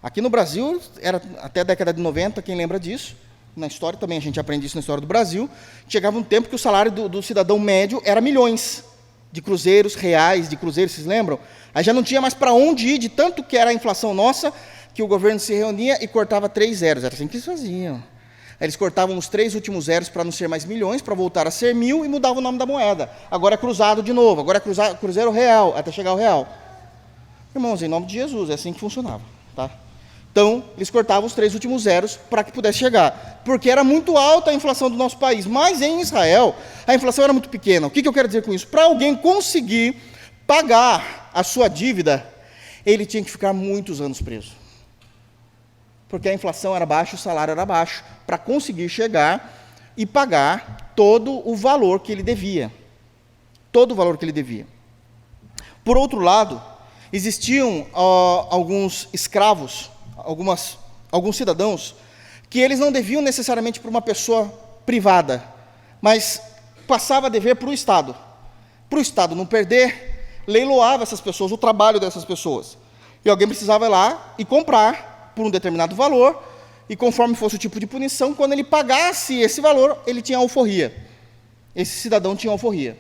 Aqui no Brasil, era até a década de 90, quem lembra disso? Na história também, a gente aprende isso na história do Brasil. Chegava um tempo que o salário do cidadão médio era milhões de cruzeiros, reais de cruzeiros, vocês lembram? Aí já não tinha mais para onde ir, de tanto que era a inflação nossa, que o governo se reunia e cortava 3 zeros. Era assim que eles faziam. Aí eles cortavam os 3 últimos zeros para não ser mais milhões, para voltar a ser 1.000 e mudavam o nome da moeda. Agora é cruzado de novo, agora é cruzeiro real, até chegar ao real. Irmãos, em nome de Jesus, é assim que funcionava, tá? Então, eles cortavam os 3 últimos zeros para que pudesse chegar, porque era muito alta a inflação do nosso país, mas em Israel, a inflação era muito pequena. O que eu quero dizer com isso? Para alguém conseguir pagar a sua dívida, ele tinha que ficar muitos anos preso. Porque a inflação era baixa, o salário era baixo, para conseguir chegar e pagar todo o valor que ele devia. Todo o valor que ele devia. Por outro lado, existiam alguns escravos, alguns cidadãos, que eles não deviam necessariamente para uma pessoa privada, mas passava a dever para o Estado. Para o Estado não perder, leiloava essas pessoas, o trabalho dessas pessoas. E alguém precisava ir lá e comprar por um determinado valor, e conforme fosse o tipo de punição, quando ele pagasse esse valor, ele tinha alforria. Esse cidadão tinha alforria.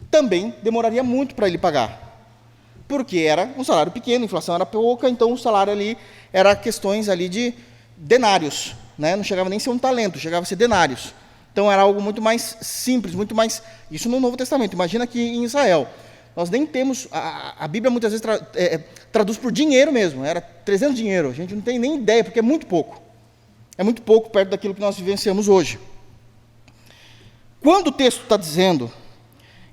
Também demoraria muito para ele pagar, porque era um salário pequeno, a inflação era pouca, então o salário ali era questões ali de denários, né? Não chegava nem a ser um talento, chegava a ser denários. Então era algo muito mais simples, muito mais... Isso no Novo Testamento, imagina que em Israel, nós nem temos... A Bíblia muitas vezes traduz por dinheiro mesmo, era 300 dinheiro, a gente não tem nem ideia, porque é muito pouco. É muito pouco perto daquilo que nós vivenciamos hoje. Quando o texto está dizendo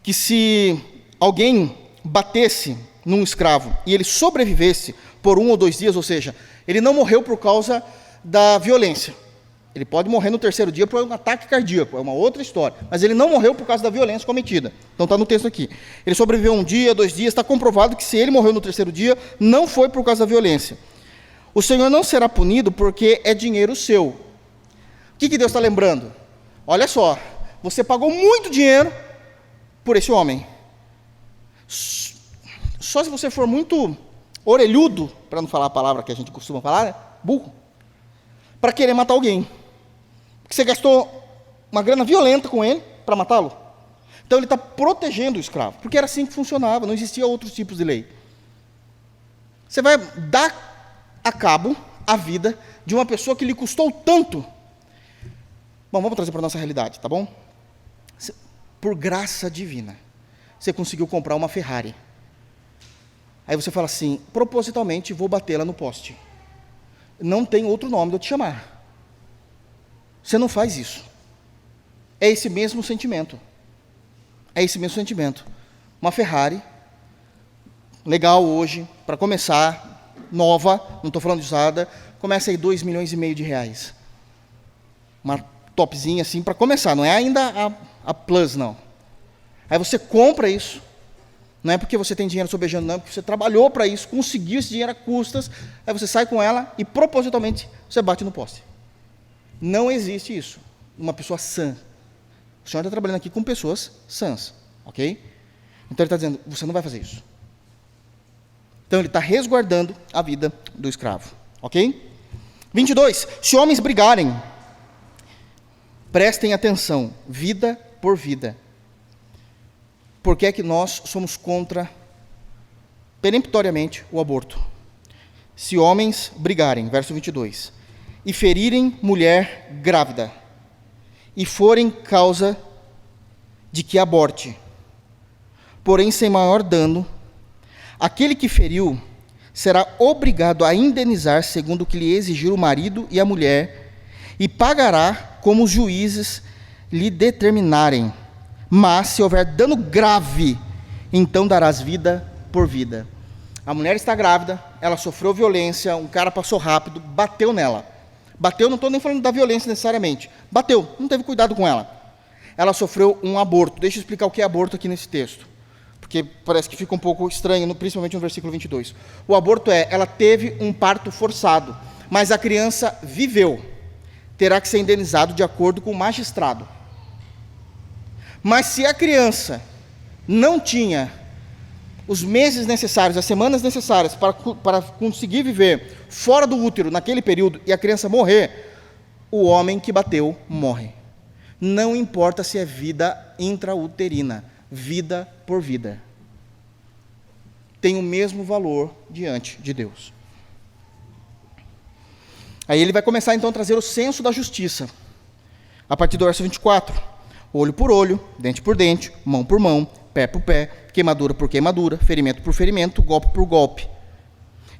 que se alguém batesse num escravo e ele sobrevivesse por 1 ou 2 dias, ou seja, ele não morreu por causa da violência. Ele pode morrer no 3º dia por um ataque cardíaco, é uma outra história. Mas ele não morreu por causa da violência cometida. Então está no texto aqui. Ele sobreviveu 1 dia, 2 dias, está comprovado que se ele morreu no 3º dia, não foi por causa da violência. O Senhor não será punido porque é dinheiro seu. O que Deus está lembrando? Olha só, você pagou muito dinheiro por esse homem. Só se você for muito orelhudo, para não falar a palavra que a gente costuma falar, né? Burro, para querer matar alguém. Porque você gastou uma grana violenta com ele para matá-lo. Então ele está protegendo o escravo, porque era assim que funcionava, não existia outros tipos de lei. Você vai dar a cabo a vida de uma pessoa que lhe custou tanto. Bom, vamos trazer para a nossa realidade, tá bom? Por graça divina, você conseguiu comprar uma Ferrari. Aí você fala assim, propositalmente vou batê-la no poste. Não tem outro nome de eu te chamar. Você não faz isso. É esse mesmo sentimento. É esse mesmo sentimento. Uma Ferrari, legal hoje, para começar, nova, não estou falando de usada, começa aí 2,5 milhões de reais. Uma topzinha assim, para começar, não é ainda a Plus, não. Aí você compra isso. Não é porque você tem dinheiro sobejando, não, é porque você trabalhou para isso, conseguiu esse dinheiro a custas, aí você sai com ela e propositalmente você bate no poste. Não existe isso. Uma pessoa sã. O Senhor está trabalhando aqui com pessoas sãs, ok? Então ele está dizendo, você não vai fazer isso. Então ele está resguardando a vida do escravo, ok? 22. Se homens brigarem, prestem atenção, vida por vida. Por que é que nós somos contra, peremptoriamente, o aborto? Se homens brigarem, verso 22, e ferirem mulher grávida, e forem causa de que aborte, porém sem maior dano, aquele que feriu será obrigado a indenizar segundo o que lhe exigir o marido e a mulher, e pagará como os juízes lhe determinarem. Mas, se houver dano grave, então darás vida por vida. A mulher está grávida, ela sofreu violência, um cara passou rápido, bateu nela. Bateu, não estou nem falando da violência necessariamente. Bateu, não teve cuidado com ela. Ela sofreu um aborto. Deixa eu explicar o que é aborto aqui nesse texto, porque parece que fica um pouco estranho, principalmente no versículo 22. O aborto ela teve um parto forçado, mas a criança viveu. Terá que ser indenizado de acordo com o magistrado. Mas se a criança não tinha os meses necessários, as semanas necessárias para conseguir viver fora do útero naquele período e a criança morrer, o homem que bateu morre. Não importa se é vida intrauterina, vida por vida. Tem o mesmo valor diante de Deus. Aí ele vai começar então a trazer o senso da justiça. A partir do verso 24. Olho por olho, dente por dente, mão por mão, pé por pé, queimadura por queimadura, ferimento por ferimento, golpe por golpe.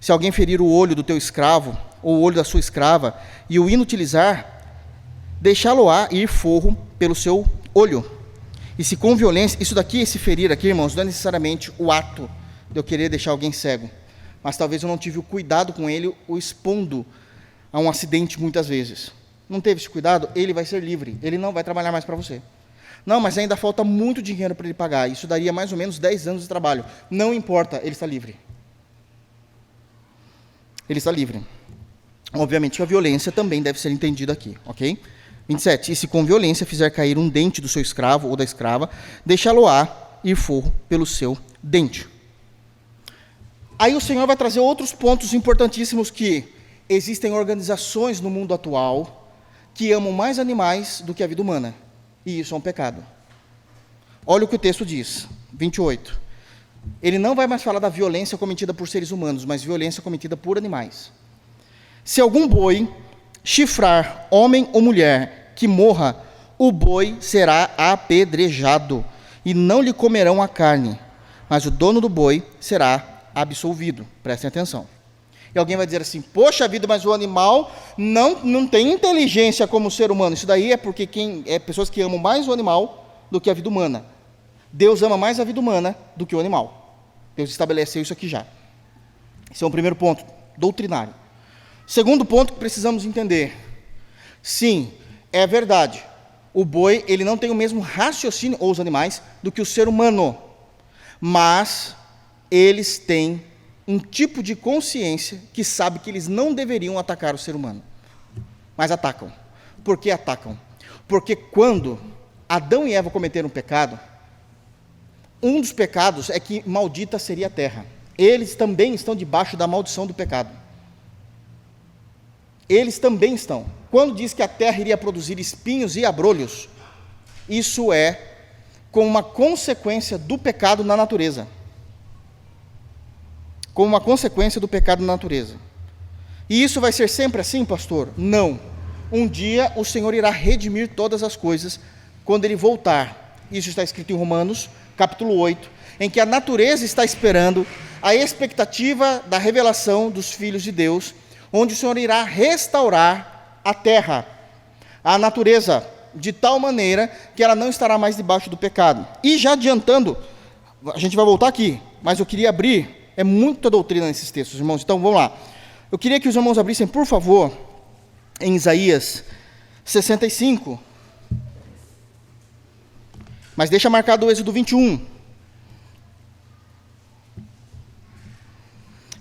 Se alguém ferir o olho do teu escravo, ou o olho da sua escrava, e o inutilizar, deixá-lo-á ir forro pelo seu olho. E se com violência, isso daqui, esse ferir aqui, irmãos, não é necessariamente o ato de eu querer deixar alguém cego, mas talvez eu não tive o cuidado com ele, o expondo a um acidente muitas vezes. Não teve esse cuidado, ele vai ser livre, ele não vai trabalhar mais para você. Não, mas ainda falta muito dinheiro para ele pagar, isso daria mais ou menos 10 anos de trabalho. Não importa, ele está livre. Ele está livre. Obviamente que a violência também deve ser entendida aqui, ok? 27. E se com violência fizer cair um dente do seu escravo ou da escrava, deixá-lo-á ir forro pelo seu dente. Aí o Senhor vai trazer outros pontos importantíssimos, que existem organizações no mundo atual que amam mais animais do que a vida humana. E isso é um pecado. Olha o que o texto diz, 28. Ele não vai mais falar da violência cometida por seres humanos, mas violência cometida por animais. Se algum boi chifrar homem ou mulher que morra, o boi será apedrejado, e não lhe comerão a carne, mas o dono do boi será absolvido. Prestem atenção. E alguém vai dizer assim: poxa vida, mas o animal não tem inteligência como o ser humano. Isso daí é porque pessoas que amam mais o animal do que a vida humana. Deus ama mais a vida humana do que o animal. Deus estabeleceu isso aqui já. Esse é o primeiro ponto, doutrinário. Segundo ponto que precisamos entender. Sim, é verdade. O boi, ele não tem o mesmo raciocínio, ou os animais, do que o ser humano. Mas eles têm um tipo de consciência que sabe que eles não deveriam atacar o ser humano. Mas atacam. Por que atacam? Porque quando Adão e Eva cometeram um pecado, um dos pecados é que maldita seria a terra. Eles também estão debaixo da maldição do pecado. Eles também estão. Quando diz que a terra iria produzir espinhos e abrolhos, isso é como uma consequência do pecado na natureza. Como uma consequência do pecado na natureza. E isso vai ser sempre assim, pastor? Não. Um dia o Senhor irá redimir todas as coisas quando Ele voltar. Isso está escrito em Romanos, capítulo 8, em que a natureza está esperando a expectativa da revelação dos filhos de Deus, onde o Senhor irá restaurar a terra, a natureza, de tal maneira que ela não estará mais debaixo do pecado. E já adiantando, a gente vai voltar aqui, mas eu queria abrir. É muita doutrina nesses textos, irmãos. Então, vamos lá. Eu queria que os irmãos abrissem, por favor, em Isaías 65. Mas deixa marcado o Êxodo 21.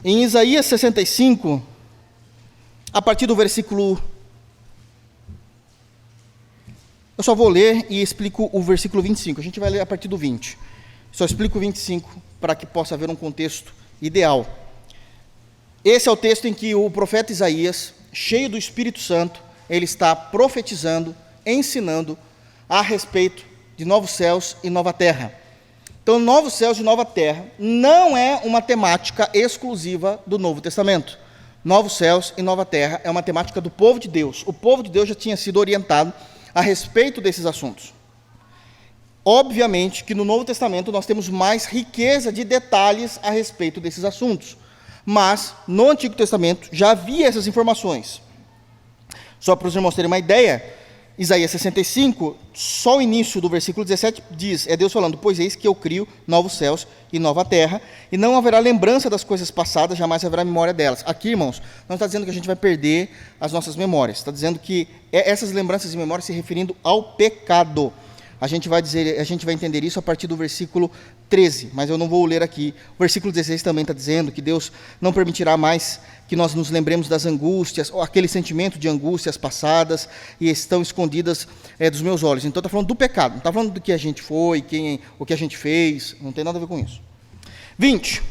Em Isaías 65, a partir do versículo... Eu só vou ler e explico o versículo 25. A gente vai ler a partir do 20. Só explico o 25 para que possa haver um contexto ideal. Esse é o texto em que o profeta Isaías cheio do Espírito Santo, ele está profetizando, ensinando a respeito de novos céus e nova terra. Então, novos céus e nova terra não é uma temática exclusiva do Novo Testamento. Novos céus e nova terra é uma temática do povo de Deus. O povo de Deus já tinha sido orientado a respeito desses assuntos. Obviamente que no Novo Testamento nós temos mais riqueza de detalhes a respeito desses assuntos. Mas, no Antigo Testamento, já havia essas informações. Só para os irmãos terem uma ideia, Isaías 65, só o início do versículo 17 diz, é Deus falando, pois eis que eu crio novos céus e nova terra, e não haverá lembrança das coisas passadas, jamais haverá memória delas. Aqui, irmãos, não está dizendo que a gente vai perder as nossas memórias, está dizendo que essas lembranças e memórias se referindo ao pecado. A gente vai entender isso a partir do versículo 13, mas eu não vou ler aqui. O versículo 16 também está dizendo que Deus não permitirá mais que nós nos lembremos das angústias, ou aquele sentimento de angústias passadas e estão escondidas dos meus olhos. Então está falando do pecado, não está falando do que a gente foi, o que a gente fez, não tem nada a ver com isso. 20.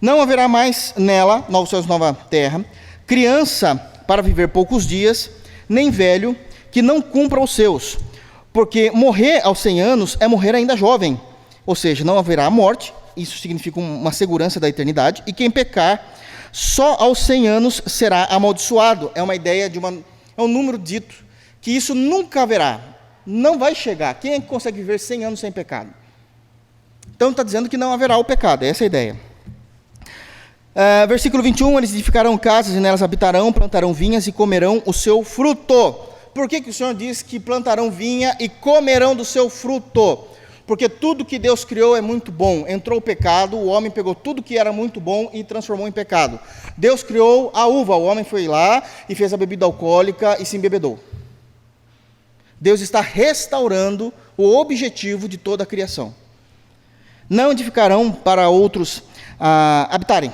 Não haverá mais nela, novos céus e nova terra, criança para viver poucos dias, nem velho que não cumpra os seus. Porque morrer aos 100 anos é morrer ainda jovem, ou seja, não haverá morte, isso significa uma segurança da eternidade, e quem pecar só aos 100 anos será amaldiçoado. É uma ideia é um número dito, que isso nunca haverá, não vai chegar. Quem é que consegue viver 100 anos sem pecado? Então está dizendo que não haverá o pecado, essa é a ideia. Versículo 21, eles edificarão casas e nelas habitarão, plantarão vinhas e comerão o seu fruto. Por que o Senhor diz que plantarão vinha e comerão do seu fruto? Porque tudo que Deus criou é muito bom. Entrou o pecado, o homem pegou tudo que era muito bom e transformou em pecado. Deus criou a uva, o homem foi lá e fez a bebida alcoólica e se embebedou. Deus está restaurando o objetivo de toda a criação. Não edificarão para outros habitarem.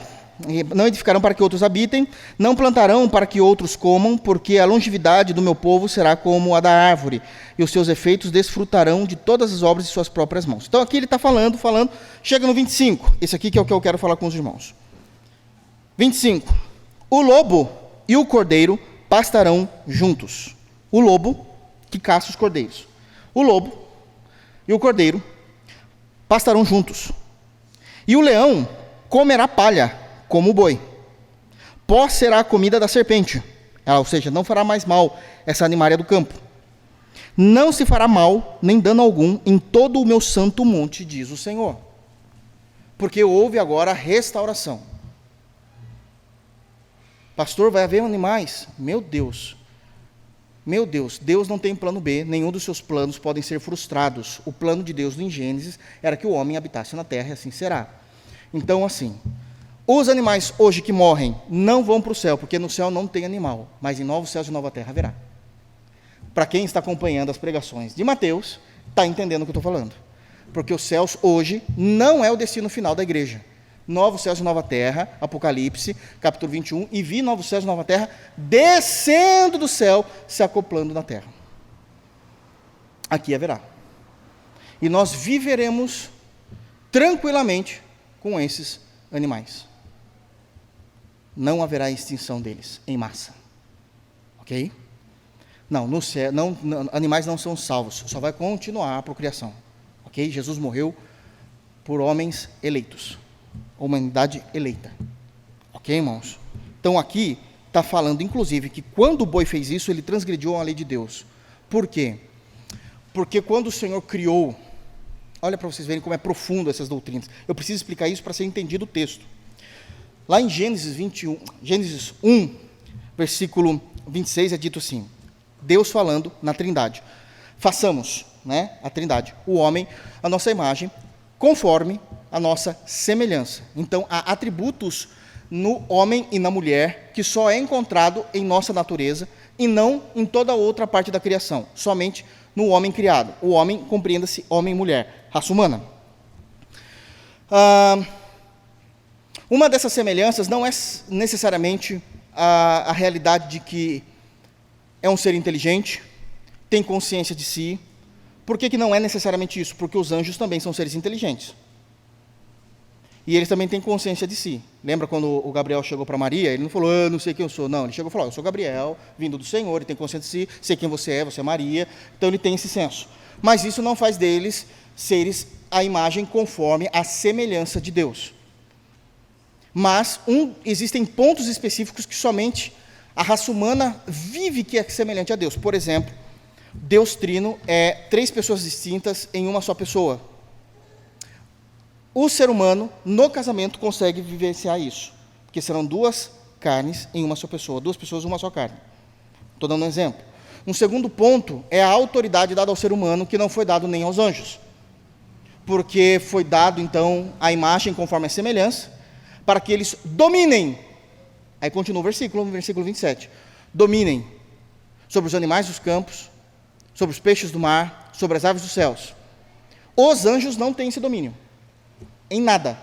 Não edificarão para que outros habitem, não plantarão para que outros comam, porque a longevidade do meu povo será como a da árvore, e os seus efeitos desfrutarão de todas as obras de suas próprias mãos. Então aqui ele está falando, chega no 25, esse aqui que é o que eu quero falar com os irmãos. 25, o lobo e o cordeiro pastarão juntos. O lobo que caça os cordeiros. O lobo e o cordeiro pastarão juntos. E o leão comerá palha, como o boi. Pó será a comida da serpente, ou seja, não fará mais mal essa animária do campo. Não se fará mal, nem dano algum, em todo o meu santo monte, diz o Senhor. Porque houve agora a restauração. Pastor, vai haver animais? Meu Deus, Deus não tem plano B, nenhum dos seus planos podem ser frustrados. O plano de Deus em Gênesis era que o homem habitasse na terra, e assim será. Então, assim, os animais hoje que morrem não vão para o céu, porque no céu não tem animal, mas em novos céus e nova terra haverá. Para quem está acompanhando as pregações de Mateus, está entendendo o que eu estou falando. Porque os céus hoje não é o destino final da igreja. Novos céus e nova terra, Apocalipse, capítulo 21, e vi novos céus e nova terra descendo do céu, se acoplando na terra. Aqui haverá. E nós viveremos tranquilamente com esses animais. Não haverá extinção deles em massa. Ok? Não, no céu, animais não são salvos, só vai continuar a procriação. Ok? Jesus morreu por homens eleitos, humanidade eleita. Ok, irmãos? Então aqui está falando, inclusive, que quando o boi fez isso, ele transgrediu a lei de Deus. Por quê? Porque quando o Senhor criou, olha para vocês verem como é profundo essas doutrinas. Eu preciso explicar isso para ser entendido o texto. Lá em Gênesis 1, versículo 26, é dito assim, Deus falando na Trindade. Façamos, a Trindade, o homem, a nossa imagem, conforme a nossa semelhança. Então, há atributos no homem e na mulher que só é encontrado em nossa natureza e não em toda outra parte da criação, somente no homem criado. O homem, compreenda-se homem e mulher, raça humana. Uma dessas semelhanças não é necessariamente a realidade de que é um ser inteligente, tem consciência de si. Por que não é necessariamente isso? Porque os anjos também são seres inteligentes. E eles também têm consciência de si. Lembra quando o Gabriel chegou para Maria? Ele não falou, não sei quem eu sou. Não, ele chegou e falou, eu sou Gabriel, vindo do Senhor, ele tem consciência de si, sei quem você é Maria. Então ele tem esse senso. Mas isso não faz deles seres a imagem conforme a semelhança de Deus. Mas existem pontos específicos que somente a raça humana vive que é semelhante a Deus. Por exemplo, Deus Trino é 3 pessoas distintas em uma só pessoa. O ser humano, no casamento, consegue vivenciar isso. Porque serão 2 carnes em uma só pessoa. 2 pessoas, uma só carne. Estou dando um exemplo. Um segundo ponto é a autoridade dada ao ser humano, que não foi dado nem aos anjos. Porque foi dado, então, a imagem conforme a semelhança, para que eles dominem. Aí continua o versículo 27. Dominem sobre os animais dos campos, sobre os peixes do mar, sobre as aves dos céus. Os anjos não têm esse domínio, em nada.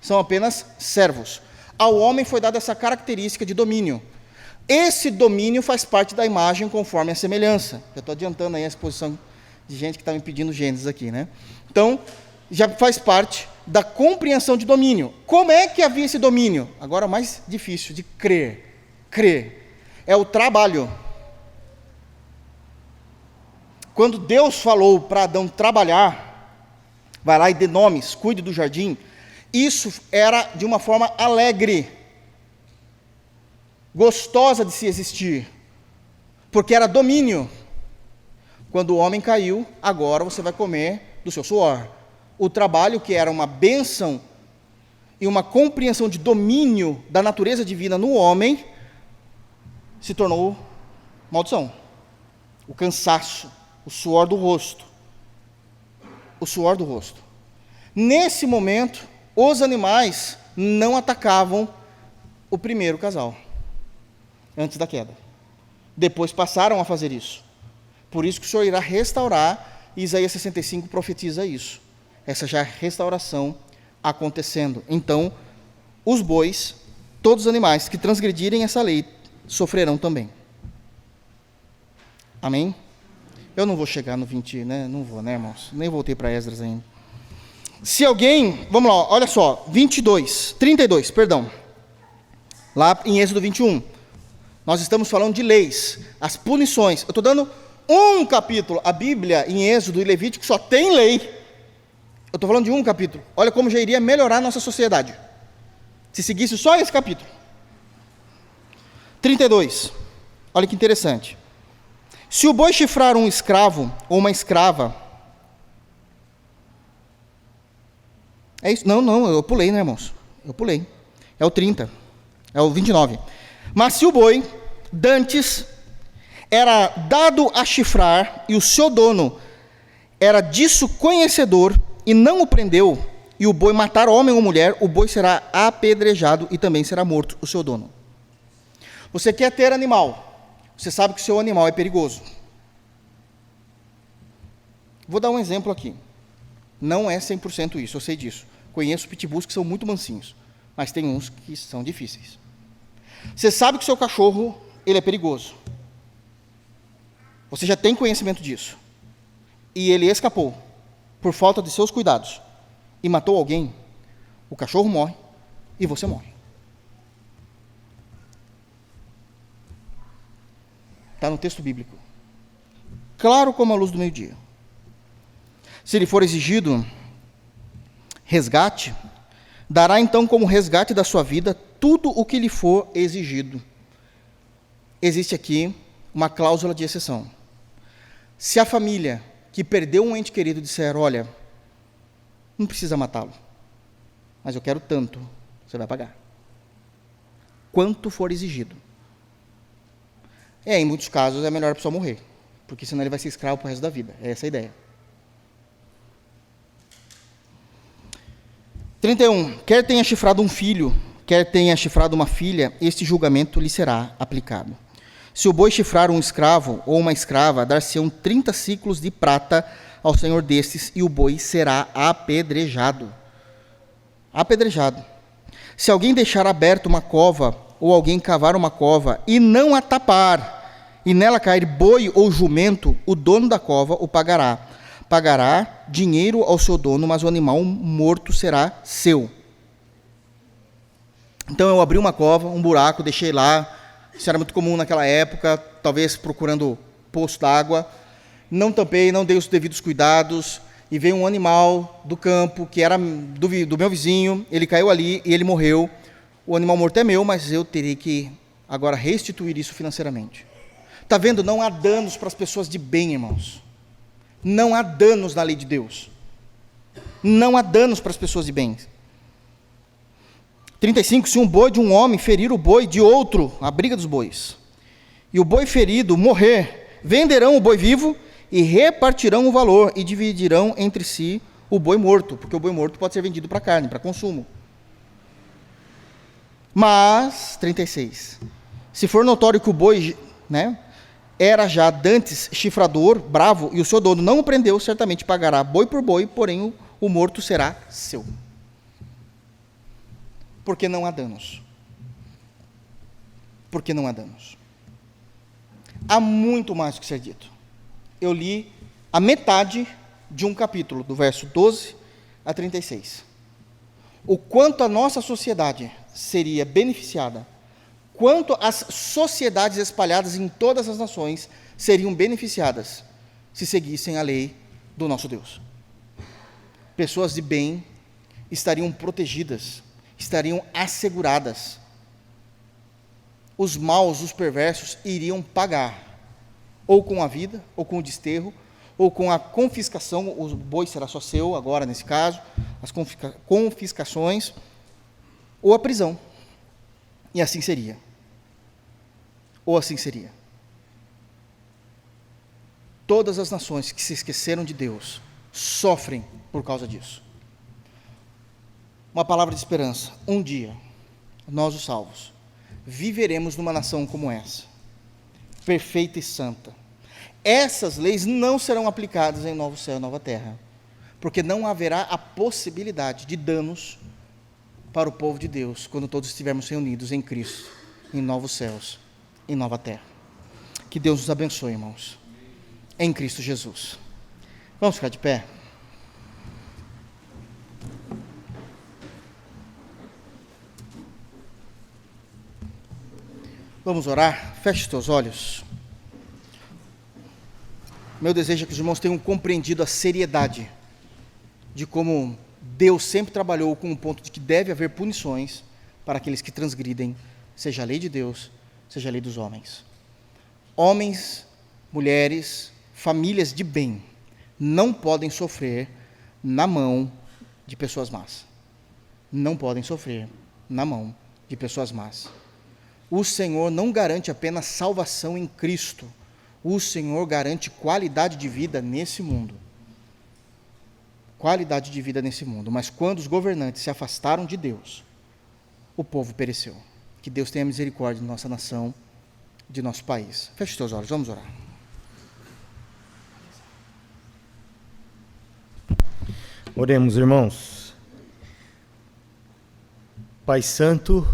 São apenas servos. Ao homem foi dada essa característica de domínio. Esse domínio faz parte da imagem conforme a semelhança. Já estou adiantando aí a exposição de gente que está me pedindo Gênesis aqui, né? Então, já faz parte da compreensão de domínio. Como é que havia esse domínio? Agora, o mais difícil de crer. Crer. É o trabalho. Quando Deus falou para Adão trabalhar, vai lá e dê nomes, cuide do jardim, isso era de uma forma alegre, gostosa de se existir, porque era domínio. Quando o homem caiu, agora você vai comer do seu suor. O trabalho, que era uma bênção e uma compreensão de domínio da natureza divina no homem, se tornou maldição. O cansaço, o suor do rosto. O suor do rosto. Nesse momento, os animais não atacavam o primeiro casal, antes da queda. Depois passaram a fazer isso. Por isso que o Senhor irá restaurar, e Isaías 65 profetiza isso. Essa já é restauração acontecendo. Então, os bois, todos os animais que transgredirem essa lei, sofrerão também. Amém? Eu não vou chegar no 20, né? Não vou, né, irmãos? Nem voltei para Esdras ainda. Se alguém, vamos lá, olha só, 32, perdão. Lá em Êxodo 21. Nós estamos falando de leis, as punições. Eu estou dando um capítulo. A Bíblia, em Êxodo e Levítico, só tem lei. Eu estou falando de um capítulo. Olha como já iria melhorar a nossa sociedade, se seguisse só esse capítulo. 32. Olha que interessante. Se o boi chifrar um escravo ou uma escrava... É isso? Não, eu pulei, né, irmãos? Eu pulei. É o 30. É o 29. Mas se o boi, dantes, era dado a chifrar, e o seu dono era disso conhecedor, e não o prendeu, e o boi matar homem ou mulher, o boi será apedrejado e também será morto o seu dono. Você quer ter animal, você sabe que o seu animal é perigoso. Vou dar um exemplo aqui. Não é 100% isso, eu sei disso. Conheço pitbulls que são muito mansinhos, mas tem uns que são difíceis. Você sabe que o seu cachorro, ele é perigoso. Você já tem conhecimento disso. E ele escapou por falta de seus cuidados, e matou alguém, o cachorro morre, e você morre. Está no texto bíblico. Claro como a luz do meio-dia. Se lhe for exigido resgate, dará então como resgate da sua vida tudo o que lhe for exigido. Existe aqui uma cláusula de exceção. Se a família que perdeu um ente querido disser, olha, não precisa matá-lo, mas eu quero tanto, você vai pagar. Quanto for exigido. Em muitos casos é melhor a pessoa morrer, porque senão ele vai ser escravo para o resto da vida. É essa a ideia. 31. Quer tenha chifrado um filho, quer tenha chifrado uma filha, este julgamento lhe será aplicado. Se o boi chifrar um escravo ou uma escrava, dar-se-ão 30 ciclos de prata ao senhor destes, e o boi será apedrejado. Apedrejado. Se alguém deixar aberta uma cova, ou alguém cavar uma cova, e não a tapar, e nela cair boi ou jumento, o dono da cova o pagará. Pagará dinheiro ao seu dono, mas o animal morto será seu. Então eu abri uma cova, um buraco, deixei lá. Isso era muito comum naquela época, talvez procurando poço d'água. Não tampei, não dei os devidos cuidados, e veio um animal do campo, que era do meu vizinho, ele caiu ali e ele morreu. O animal morto é meu, mas eu terei que agora restituir isso financeiramente. Está vendo? Não há danos para as pessoas de bem, irmãos. Não há danos na lei de Deus. Não há danos para as pessoas de bem. 35, se um boi de um homem ferir o boi de outro, a briga dos bois, e o boi ferido morrer, venderão o boi vivo e repartirão o valor e dividirão entre si o boi morto, porque o boi morto pode ser vendido para carne, para consumo. Mas, 36, se for notório que o boi, era já dantes chifrador, bravo, e o seu dono não o prendeu, certamente pagará boi por boi, porém o morto será seu. Porque não há danos. Porque não há danos. Há muito mais do que ser dito. Eu li a metade de um capítulo, do verso 12 a 36. O quanto a nossa sociedade seria beneficiada, quanto as sociedades espalhadas em todas as nações seriam beneficiadas se seguissem a lei do nosso Deus. Pessoas de bem estariam protegidas, estariam asseguradas. Os maus, os perversos, iriam pagar, ou com a vida, ou com o desterro, ou com a confiscação. O boi será só seu agora, nesse caso, as confiscações, ou a prisão. E assim seria. Ou assim seria. Todas as nações que se esqueceram de Deus sofrem por causa disso. Uma palavra de esperança. Um dia, nós os salvos, viveremos numa nação como essa, perfeita e santa. Essas leis não serão aplicadas em novo céu e nova terra, porque não haverá a possibilidade de danos para o povo de Deus, quando todos estivermos reunidos em Cristo, em novos céus, em nova terra. Que Deus nos abençoe, irmãos, em Cristo Jesus. Vamos ficar de pé? Vamos orar? Feche os teus olhos. Meu desejo é que os irmãos tenham compreendido a seriedade de como Deus sempre trabalhou com o ponto de que deve haver punições para aqueles que transgridem, seja a lei de Deus, seja a lei dos homens. Homens, mulheres, famílias de bem não podem sofrer na mão de pessoas más. Não podem sofrer na mão de pessoas más. O Senhor não garante apenas salvação em Cristo. O Senhor garante qualidade de vida nesse mundo. Qualidade de vida nesse mundo. Mas quando os governantes se afastaram de Deus, o povo pereceu. Que Deus tenha misericórdia de nossa nação, de nosso país. Feche os teus olhos, vamos orar. Oremos, irmãos. Pai Santo,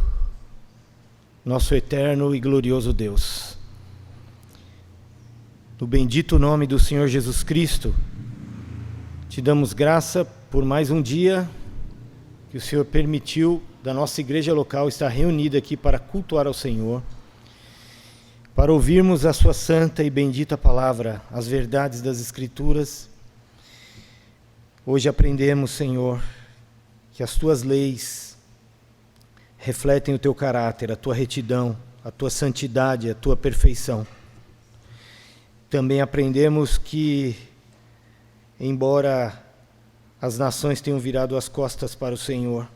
nosso eterno e glorioso Deus, no bendito nome do Senhor Jesus Cristo, te damos graça por mais um dia que o Senhor permitiu da nossa igreja local estar reunida aqui para cultuar ao Senhor, para ouvirmos a sua santa e bendita palavra, as verdades das Escrituras. Hoje aprendemos, Senhor, que as tuas leis refletem o teu caráter, a tua retidão, a tua santidade, a tua perfeição. Também aprendemos que, embora as nações tenham virado as costas para o Senhor,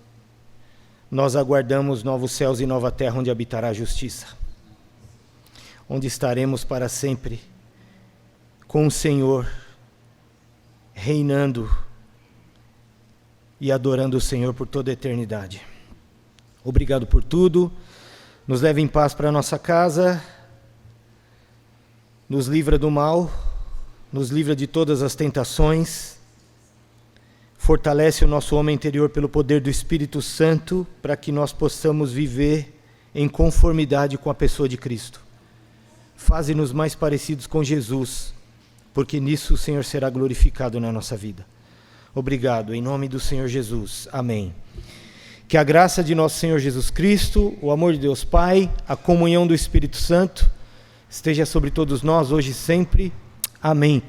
nós aguardamos novos céus e nova terra onde habitará a justiça, onde estaremos para sempre com o Senhor, reinando e adorando o Senhor por toda a eternidade. Obrigado por tudo. Nos leva em paz para a nossa casa, nos livra do mal, nos livra de todas as tentações, fortalece o nosso homem interior pelo poder do Espírito Santo, para que nós possamos viver em conformidade com a pessoa de Cristo. Faze-nos mais parecidos com Jesus, porque nisso o Senhor será glorificado na nossa vida. Obrigado, em nome do Senhor Jesus. Amém. Que a graça de nosso Senhor Jesus Cristo, o amor de Deus Pai, a comunhão do Espírito Santo esteja sobre todos nós hoje e sempre. Amém.